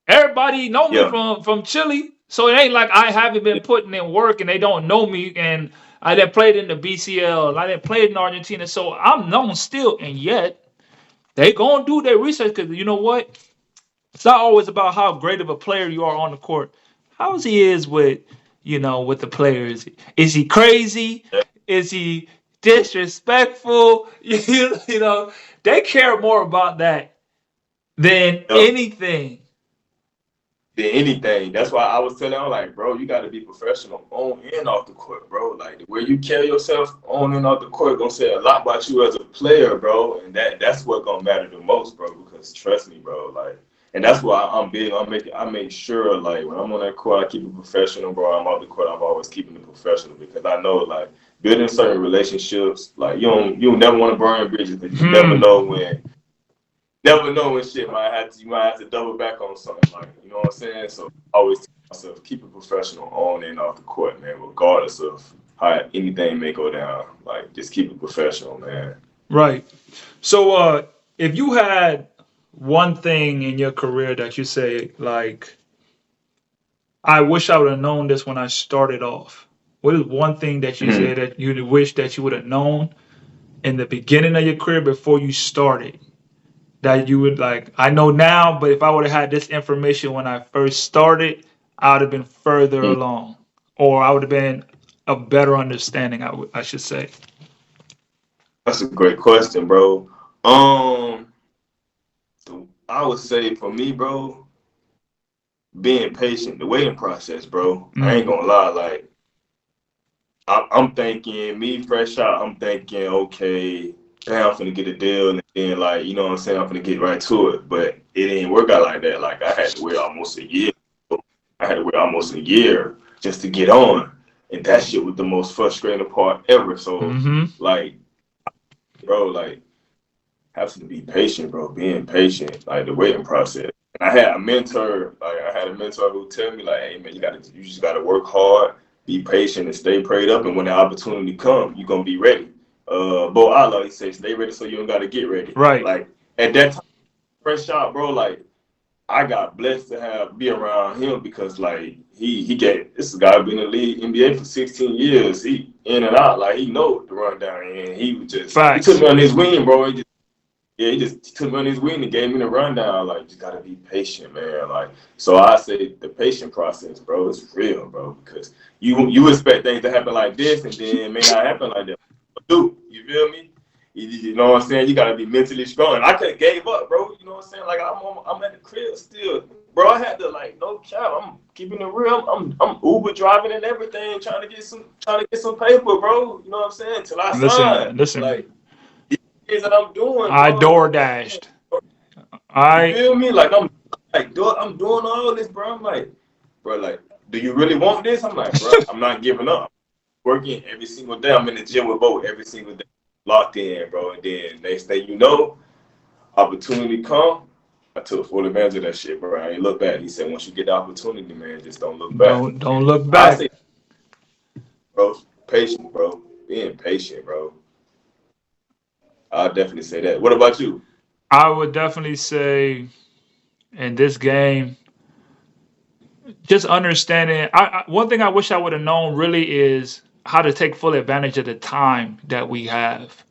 Everybody know me Yeah, from Chile, so it ain't like I haven't been putting in work and they don't know me. And I didn't played in the BCL, and I didn't play in Argentina, so I'm known still. And yet they gonna do their research because you know what? It's not always about how great of a player you are on the court. How's he is with with the players? Is he crazy? Is he disrespectful? They care more about that than Yeah. anything. Than anything. That's why I was telling him, like, bro, you got to be professional on and off the court, bro. Like, the way you carry yourself on and off the court gonna say a lot about you as a player, bro. And that's what gonna matter the most, bro. Because trust me, bro, like, and that's why I'm big. I make sure, like, when I'm on that court, I keep it professional, bro. I'm off the court, I'm always keeping it professional because I know, like, building certain relationships, like, you don't never want to burn bridges because you never know when shit you might have to double back on something, like, you know what I'm saying? So I always tell myself, keep it professional on and off the court, man, regardless of how anything may go down. Like, just keep it professional, man. Right. So, if you had one thing in your career that you say, like, I wish I would have known this when I started off. What is one thing that you Mhm. said that you wish that you would have known in the beginning of your career before you started? That you would like, I know now, but if I would have had this information when I first started, I would have been further along, or I would have been a better understanding. I should say. That's a great question, bro. So I would say for me, bro, being patient, the waiting process, bro. I ain't Mm, gonna lie, like, I'm thinking, me fresh out, I'm thinking, okay, damn, I'm finna get a deal, and then, like, you know what I'm saying, I'm finna get right to it. But it didn't work out like that. Like, I had to wait almost a year. I had to wait almost a year just to get on. And that shit was the most frustrating part ever. So, mm-hmm. like, bro, like, have to be patient, bro. Being patient, like the waiting process. And I had a mentor who tell me, like, hey man, you just gotta work hard, be patient, and stay prayed up. And when the opportunity come, you gonna be ready. Bo Allah, he says, stay ready so you don't gotta get ready. Right. Like at that time, fresh out, bro. Like I got blessed to be around him because like he get this guy been in the league NBA for 16 years. He in and out, like he know the rundown, and he took Facts. me on his wing, bro. He just took me on his wing and gave me the rundown. Like, you gotta be patient, man. Like, so I say the patient process, bro, is real, bro, because you expect things to happen like this, and then it may not happen like that. But dude, you feel me? You know what I'm saying? You gotta be mentally strong. And I could have gave up, bro. You know what I'm saying? Like I'm at the crib still, bro. I had to like no cap. I'm keeping it real. I'm Uber driving and everything, trying to get some paper, bro. You know what I'm saying? Till I Listen, sign, listen. like things that I'm doing, I bro. door Like, dashed. you I feel me? I'm doing all this, bro. I'm like, bro, like, do you really want this? I'm like, bro, I'm not giving up. Working every single day. I'm in the gym with Bo every single day, locked in, bro. And then next thing you know, opportunity come. I took full advantage of that shit, bro. I ain't look back. He said, once you get the opportunity, man, just don't look back. don't look I back. say, bro, patient, bro. Being patient, bro. I'll definitely say that. What about you? I would definitely say in this game, just understanding. One thing I wish I would have known really is how to take full advantage of the time that we have.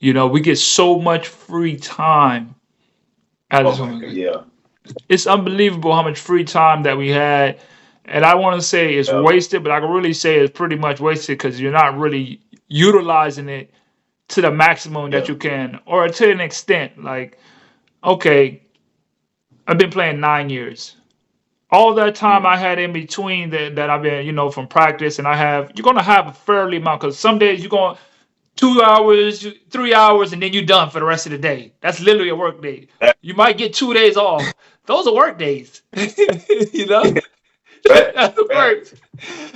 We get so much free time Oh as my God, yeah, it's unbelievable how much free time that we had. And I want to say it's yeah, wasted, but I can really say it's pretty much wasted because you're not really utilizing it to the maximum that yeah, you can, or to an extent. Like, okay, I've been playing 9 years. All that time mm, I had in between that I've been, from practice, and you're gonna have a fairly amount because some days you're going 2 hours, 3 hours, and then you're done for the rest of the day. That's literally a work day. that, You might get 2 days off. Those are work days. you know, that, that's the that. work.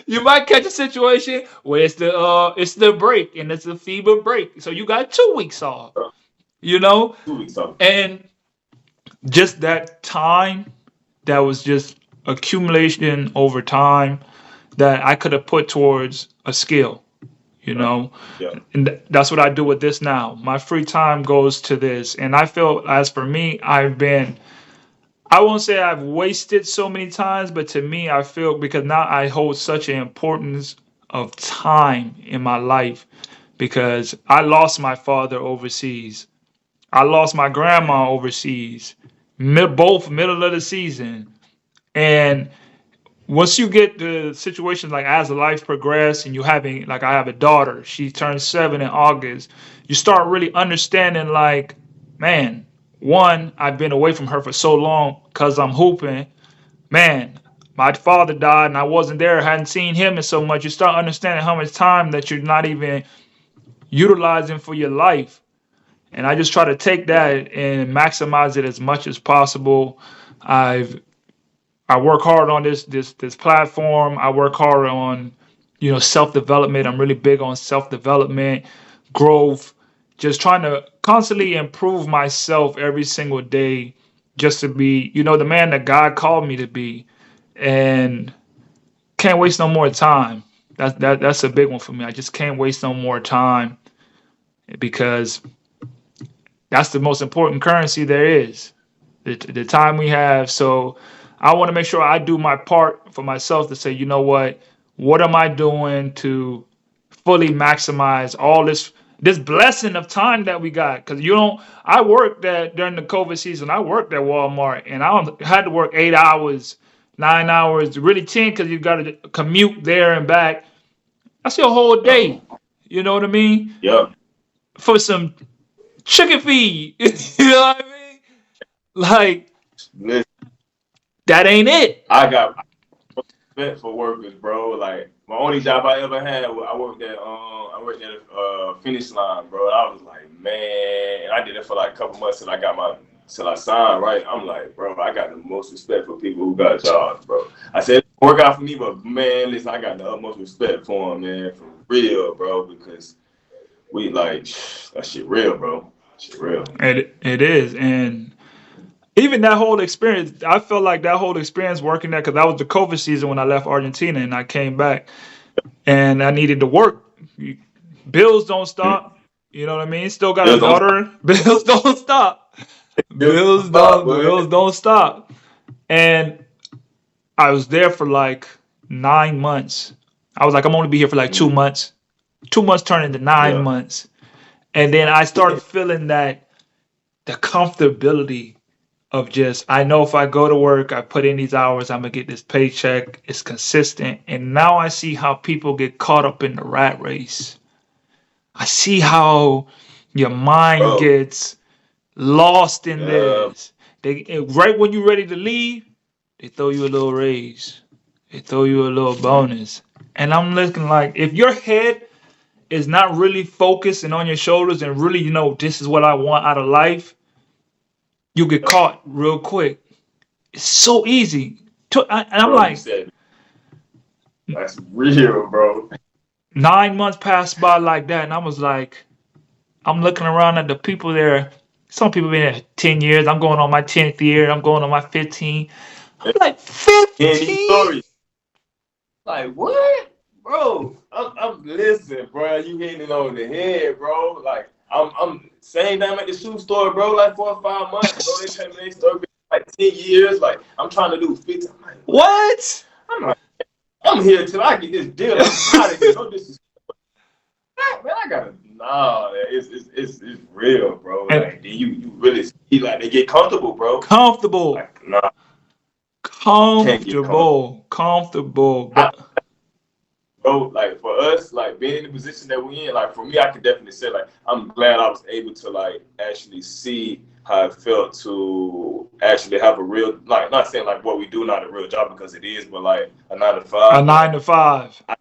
You might catch a situation where it's the break and it's a FIBA break, so you got 2 weeks off. Bro, You know, 2 weeks off. and just that time that was just accumulation over time that I could have put towards a skill, you Right. know. Yeah. And that's what I do with this now. My free time goes to this. And I feel, as for me, I won't say I've wasted so many times, but to me, I feel because now I hold such an importance of time in my life because I lost my father overseas. I lost my grandma overseas, both middle of the season. And once you get the situation like as life progresses and you having like I have a daughter, she turns 7 in August, you start really understanding like, man, one, I've been away from her for so long because I'm hooping. Man, my father died and I wasn't there, I hadn't seen him in so much. You start understanding how much time that you're not even utilizing for your life. And I just try to take that and maximize it as much as possible. I've I work hard on this platform. I work hard on, self development. I'm really big on self development, growth, just trying to constantly improve myself every single day, just to be, the man that God called me to be, and can't waste no more time. That's a big one for me. I just can't waste no more time because that's the most important currency there is, the time we have. So I want to make sure I do my part for myself to say, what am I doing to fully maximize all this blessing of time that we got? Because I worked at during the COVID season. I worked at Walmart, and had to work 8 hours, 9 hours, really 10, because you got to commute there and back. That's your whole day. You know what I mean? Yeah. For some chicken feed. You know what I mean? Like, Listen, that ain't it. I got respect for workers, bro. Like my only job I ever had, I worked at a finish line, bro. And I was like, man, I did it for like a couple months till I signed, right? I'm like, bro, I got the most respect for people who got jobs, bro. I said it work out for me, but man, listen, I got the utmost respect for them, man, for real, bro, because we like that shit real, bro. Shit real. It is, and even that whole experience, I felt like that whole experience working there because that was the COVID season when I left Argentina and I came back, and I needed to work. Bills don't stop. You know what I mean? Still got a Bills don't daughter. Bills don't stop. Bills don't stop, Bills don't stop. And I was there for like 9 months. I was like, I'm only be here for like 2 months. 2 months turned into nine Yeah. months. And then I started feeling that the comfortability of just, I know if I go to work, I put in these hours, I'm gonna get this paycheck. It's consistent. And now I see how people get caught up in the rat race. I see how your mind Bro. gets lost in Yeah. this. Right when you're ready to leave, they throw you a little raise. They throw you a little bonus. And I'm looking like, if your head is not really focused and on your shoulders and really, this is what I want out of life, you get caught real quick. It's so easy. And I'm Bro, you like, said that's real, bro. 9 months passed by like that. And I was like, I'm looking around at the people there. Some people been there 10 years. I'm going on my 10th year. I'm going on my 15. I'm like, And these 15? stories, like what, bro? I'm listen, bro. You hitting it on the head, bro. Like I'm same time at the shoe store, bro. Like 4 or 5 months, bro. They tell me they story been like 10 years. Like I'm trying to do 50. I'm like, What? I'm like, I'm here till I get this deal. I'm out of here. No disrespect. Man, I gotta nah. It's real, bro. And Like then you really see like they get comfortable, bro. comfortable. Like nah, can't get comfortable. Comfortable. I, bro, like for us, like being in the position that we in, like for me, I could definitely say like I'm glad I was able to like actually see how it felt to actually have a real, like not saying like what we do not a real job because it is, but like a nine to A five. nine Like to five. I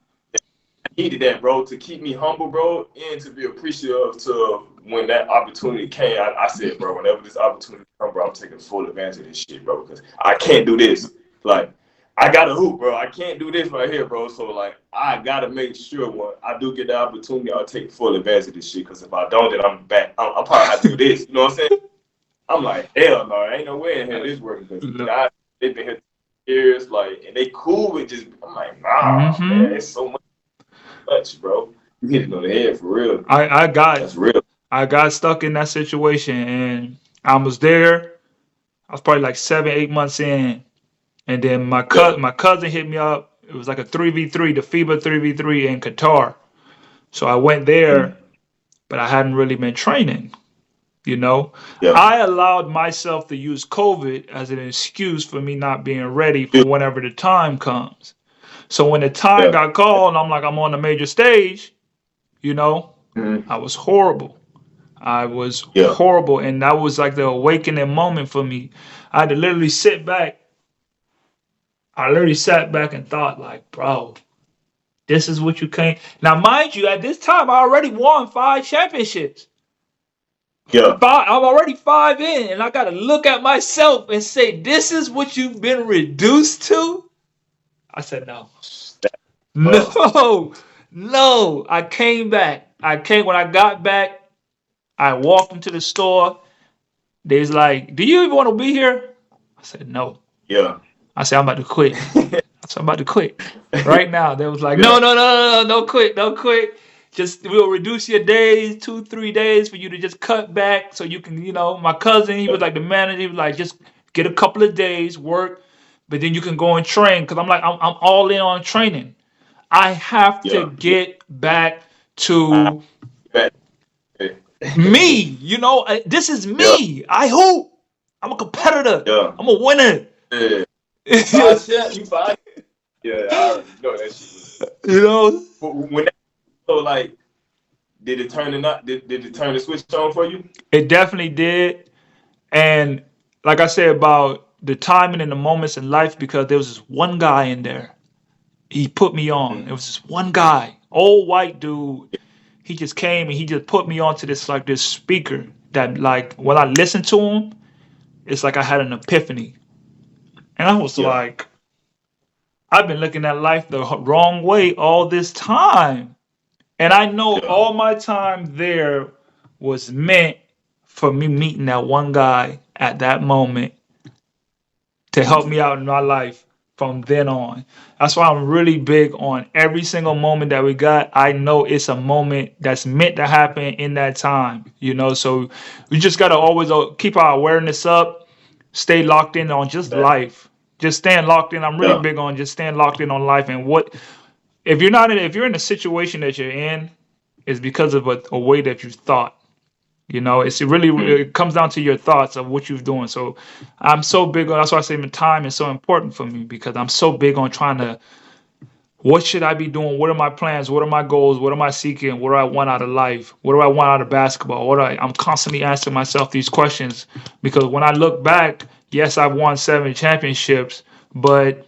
needed that, bro, to keep me humble, bro, and to be appreciative to when that opportunity came. I said, bro, whenever this opportunity comes, bro, I'm taking full advantage of this shit, bro, because I can't do this. Like I gotta hoop, bro. I can't do this right here, bro. So like, I gotta make sure when I do get the opportunity, I'll take full advantage of this shit. Because if I don't, then I'm back. I'll probably have to do this. You know what I'm saying? I'm like, hell no, ain't no way in hell this working. Because guys, they've been here years, like, and they cool with just. I'm like, nah, man, it's so much, bro. You hit it on the head for real. That's real. I got stuck in that situation and I was there. I was probably like 7, 8 months in. And then Yeah. my cousin hit me up. It was like a 3v3, the FIBA 3v3 in Qatar. So I went there, but I hadn't really been training. You know, Yeah. I allowed myself to use COVID as an excuse for me not being ready for whenever the time comes. So when the time Yeah. got called, and I'm like, I'm on a major stage, you know, Mm-hmm. I was horrible. I was Yeah. horrible. And that was like the awakening moment for me. I had to literally sit back. I literally sat back and thought, like, bro, this is what you came. Now, mind you, at this time, I already won 5 championships. Yeah. I'm already 5 in, and I got to look at myself and say, this is what you've been reduced to? I said, no. Uh, No, no. I came back. When I got back, I walked into the store. They was like, do you even want to be here? I said, no. yeah. I said, I'm about to quit. I said, I'm about to quit right now. They was like, no, Yeah. no, no, no, no, don't quit, don't quit. Just we'll reduce your days, 2, 3 days for you to just cut back so you can, my cousin, he was like the manager, he was like, just get a couple of days, work, but then you can go and train. Cause I'm like, I'm all in on training. I have to Yeah. get back I to bet. me. This is Yeah. me. I hoop. I'm a competitor. Yeah. I'm a winner. Yeah. You five. Yeah, I already know that shit was. You know, When that, so like, did it turn it up? Did it turn the switch on for you? it definitely did. And like I said about the timing and the moments in life, because there was this one guy in there. He put me on. It Mm-hmm. was this one guy, old white dude. He just came and he just put me onto this speaker that, like, when I listened to him, it's like I had an epiphany. And I was Yeah. like, I've been looking at life the wrong way all this time. And I know Yeah. all my time there was meant for me meeting that one guy at that moment to help me out in my life from then on. That's why I'm really big on every single moment that we got. I know it's a moment that's meant to happen in that time. So we just got to always keep our awareness up, stay locked in on just That, life. Just staying locked in. I'm really yeah. big on just staying locked in on life. And what if you're in a situation that you're in, is because of a way that you thought. Mm-hmm. It comes down to your thoughts of what you're doing. So I'm so big on, that's why I say my time is so important for me, because I'm so big on trying to, what should I be doing? What are my plans? What are my goals? What am I seeking? What do I want out of life? What do I want out of basketball? I'm constantly asking myself these questions, because when I look back, yes, I've won 7 championships, but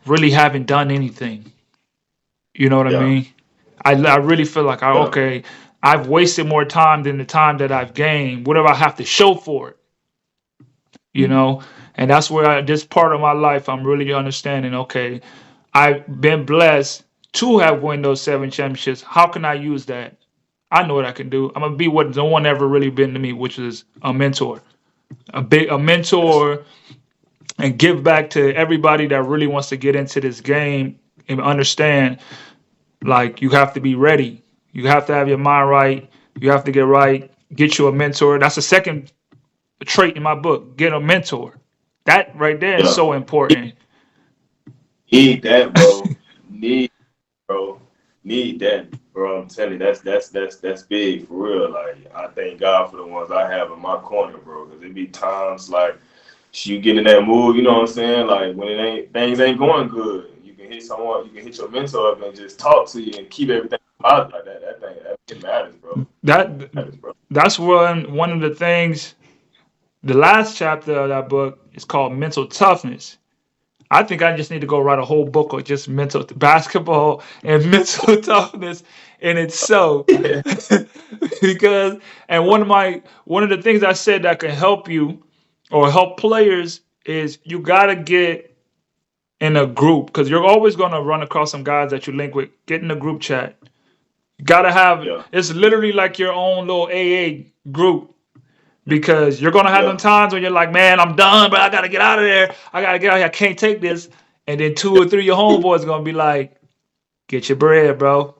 really haven't done anything. You know what I Yeah. mean? I really feel like Yeah. I've wasted more time than the time that I've gained. What do I have to show for it? You Mm-hmm. know, and that's where this part of my life I'm really understanding. Okay, I've been blessed to have won those 7 championships. How can I use that? I know what I can do. I'm gonna be what no one ever really been to me, which is a mentor, a Yes. mentor, and give back to everybody that really wants to get into this game and understand. Like, you have to be ready. You have to have your mind right. You have to get right. Get you a mentor. That's the second trait in my book. Get a mentor. That right there is Yeah. so important. Need that, bro. Need, bro. Need that, bro. I'm telling you, that's big for real. Like, I thank God for the ones I have in my corner, bro. Because it be times like you get in that mood, you know what I'm saying? Like, when things ain't going good, you can hit someone, you can hit your mentor up and just talk to you and keep everything positive like that. That thing, it matters, bro. That Matters, bro. that's one of the things. The last chapter of that book is called Mental Toughness. I think I just need to go write a whole book on just mental basketball and mental toughness in itself. Yeah. Because one of the things I said that can help you or help players is you gotta get in a group, because you're always gonna run across some guys that you link with. Get in a group chat. You gotta have, Yeah. it's literally like your own little AA group, because you're gonna have them Yeah. times when you're like, man, I'm done, but I gotta get out of there. I gotta get out of here. I can't take this. And then 2 or 3 of your homeboys gonna be like, get your bread, bro.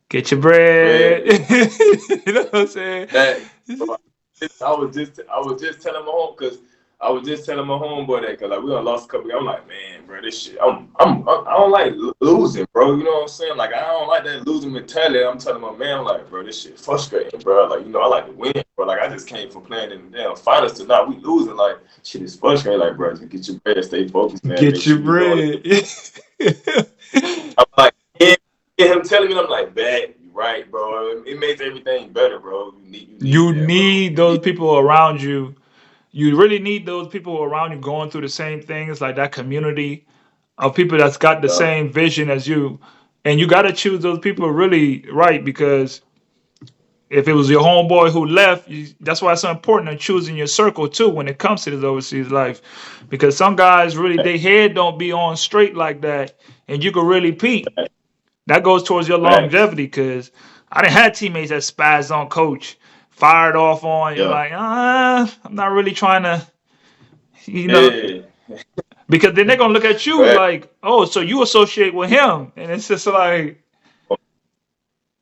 Get your bread. Man, You know what I'm saying? that, bro, I was just telling my home because I was just telling my homeboy that because like we done lost a couple. I'm like, man, bro, this shit. I don't like losing, bro. You know what I'm saying? Like I don't like that losing mentality. I'm telling my man, I'm like, bro, this shit frustrating, bro. Like I like to win, bro. Like I just came from playing in the damn finals to now we losing. Like shit is frustrating. Like bro, just get your bread, stay focused, man. Get your bread. I'm like, yeah, him telling me, I'm like, bad, you right, bro. It makes everything better, bro. You need those people around you. You really need those people around you going through the same things, like that community of people that's got the same vision as you. And you got to choose those people really right, because if it was your homeboy who left, that's why it's so important in choosing your circle too when it comes to this overseas life. Because some guys really, their head don't be on straight like that, and you can really peak. That goes towards your longevity, because I done had teammates that spazzed on coach, fired off on. You're like, I'm not really trying to, because then they're gonna look at you like, oh, so you associate with him, and it's just like,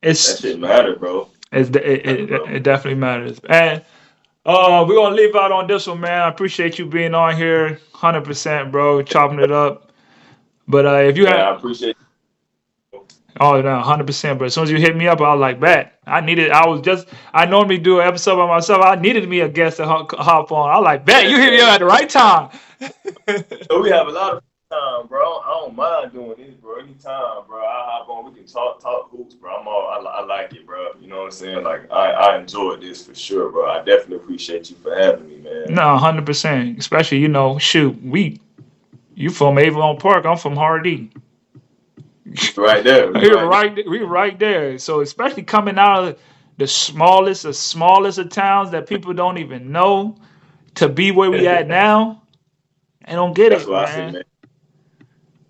that shit matter, bro. It definitely matters, and we're gonna leave out on this one, man. I appreciate you being on here, 100%, bro, chopping it up. But if you I appreciate it. Oh, no, 100%. But as soon as you hit me up, I was like, bet. I normally do an episode by myself. I needed me a guest to hop on. I was like, bet, you hit me up at the right time. So we have a lot of time, bro. I don't mind doing this, bro. Anytime, bro. I hop on. We can talk hoops, bro. I like it, bro. You know what I'm saying? Like, I enjoyed this for sure, bro. I definitely appreciate you for having me, man. No, 100%. Especially, you from Avon Park. I'm from Hardy. Right there. We right there. So especially coming out of the smallest of towns that people don't even know, to be where we at now, I don't get That's it, what man. I said, man.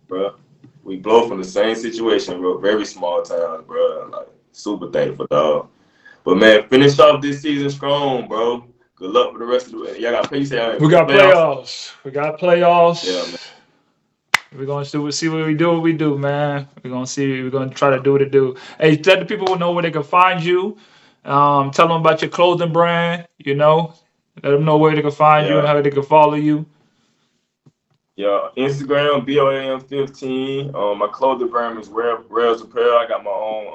Bro, we blow from the same situation, bro. Very small towns, bro. Like super thankful, dog. But man, finish off this season strong, bro. Good luck for the rest of the way. Y'all got playoffs. We got playoffs. We got playoffs. Yeah, man. We're gonna see what we do, man. We're gonna try to do what it do. Hey, let the people know where they can find you. Tell them about your clothing brand, Let them know where they can find you and how they can follow you. Yeah, Instagram, BOAM15. My clothing brand is Rails Apparel. I got my own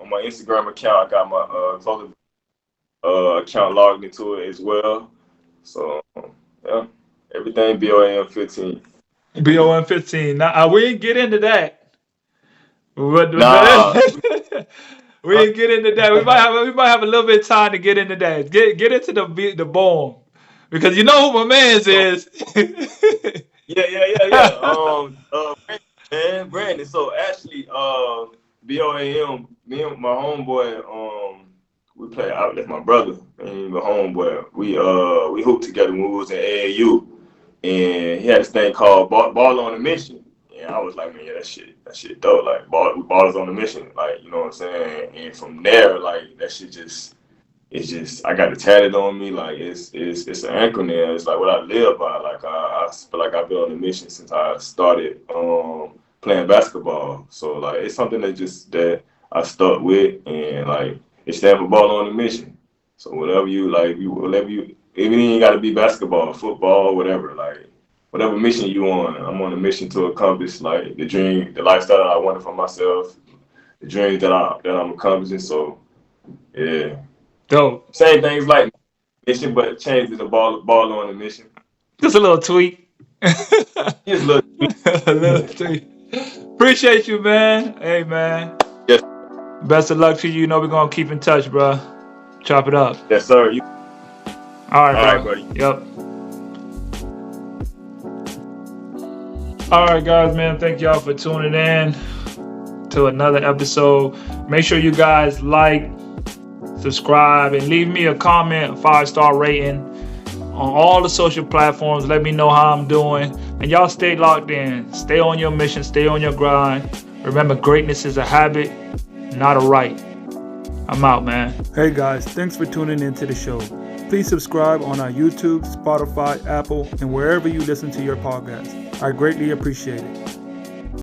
on my Instagram account. I got my clothing account logged into it as well. So yeah, everything BOAM15. BOM15. Now we ain't get into that. We ain't get into that. We might have a little bit of time to get into that. Get into the bone, because you know who my man's is. Yeah. Brandon. So actually, BOAM, me and my homeboy, we play out. That's my brother and my homeboy. We hooped together when we was in AAU. And he had this thing called Ball on a Mission. And I was like, man, yeah, that shit dope. Like, ballers on a mission. Like, you know what I'm saying? And from there, like, that shit I got it tatted on me. Like, it's an acronym. It's like what I live by. Like, I feel like I've been on a mission since I started playing basketball. So, like, it's something that I stuck with. And, like, it stands for Ball on a Mission. So, whatever you, even it ain't got to be basketball, football, whatever. Like, whatever mission you on, I'm on a mission to accomplish, like, the dream, the lifestyle that I wanted for myself, the dreams that I'm accomplishing. So, yeah. Dope. Same things like mission, but change to the ball on the mission. Just a little tweak. Just a little tweak. A little tweak. Appreciate you, man. Hey, man. Yes. Best of luck to you. We're going to keep in touch, bro. Chop it up. Yes, sir. All right, buddy. Yep. All right, guys, man. Thank y'all for tuning in to another episode. Make sure you guys like, subscribe, and leave me a comment, a 5-star rating on all the social platforms. Let me know how I'm doing. And y'all stay locked in. Stay on your mission. Stay on your grind. Remember, greatness is a habit, not a right. I'm out, man. Hey, guys. Thanks for tuning into the show. Please subscribe on our YouTube, Spotify, Apple, and wherever you listen to your podcast. I greatly appreciate it.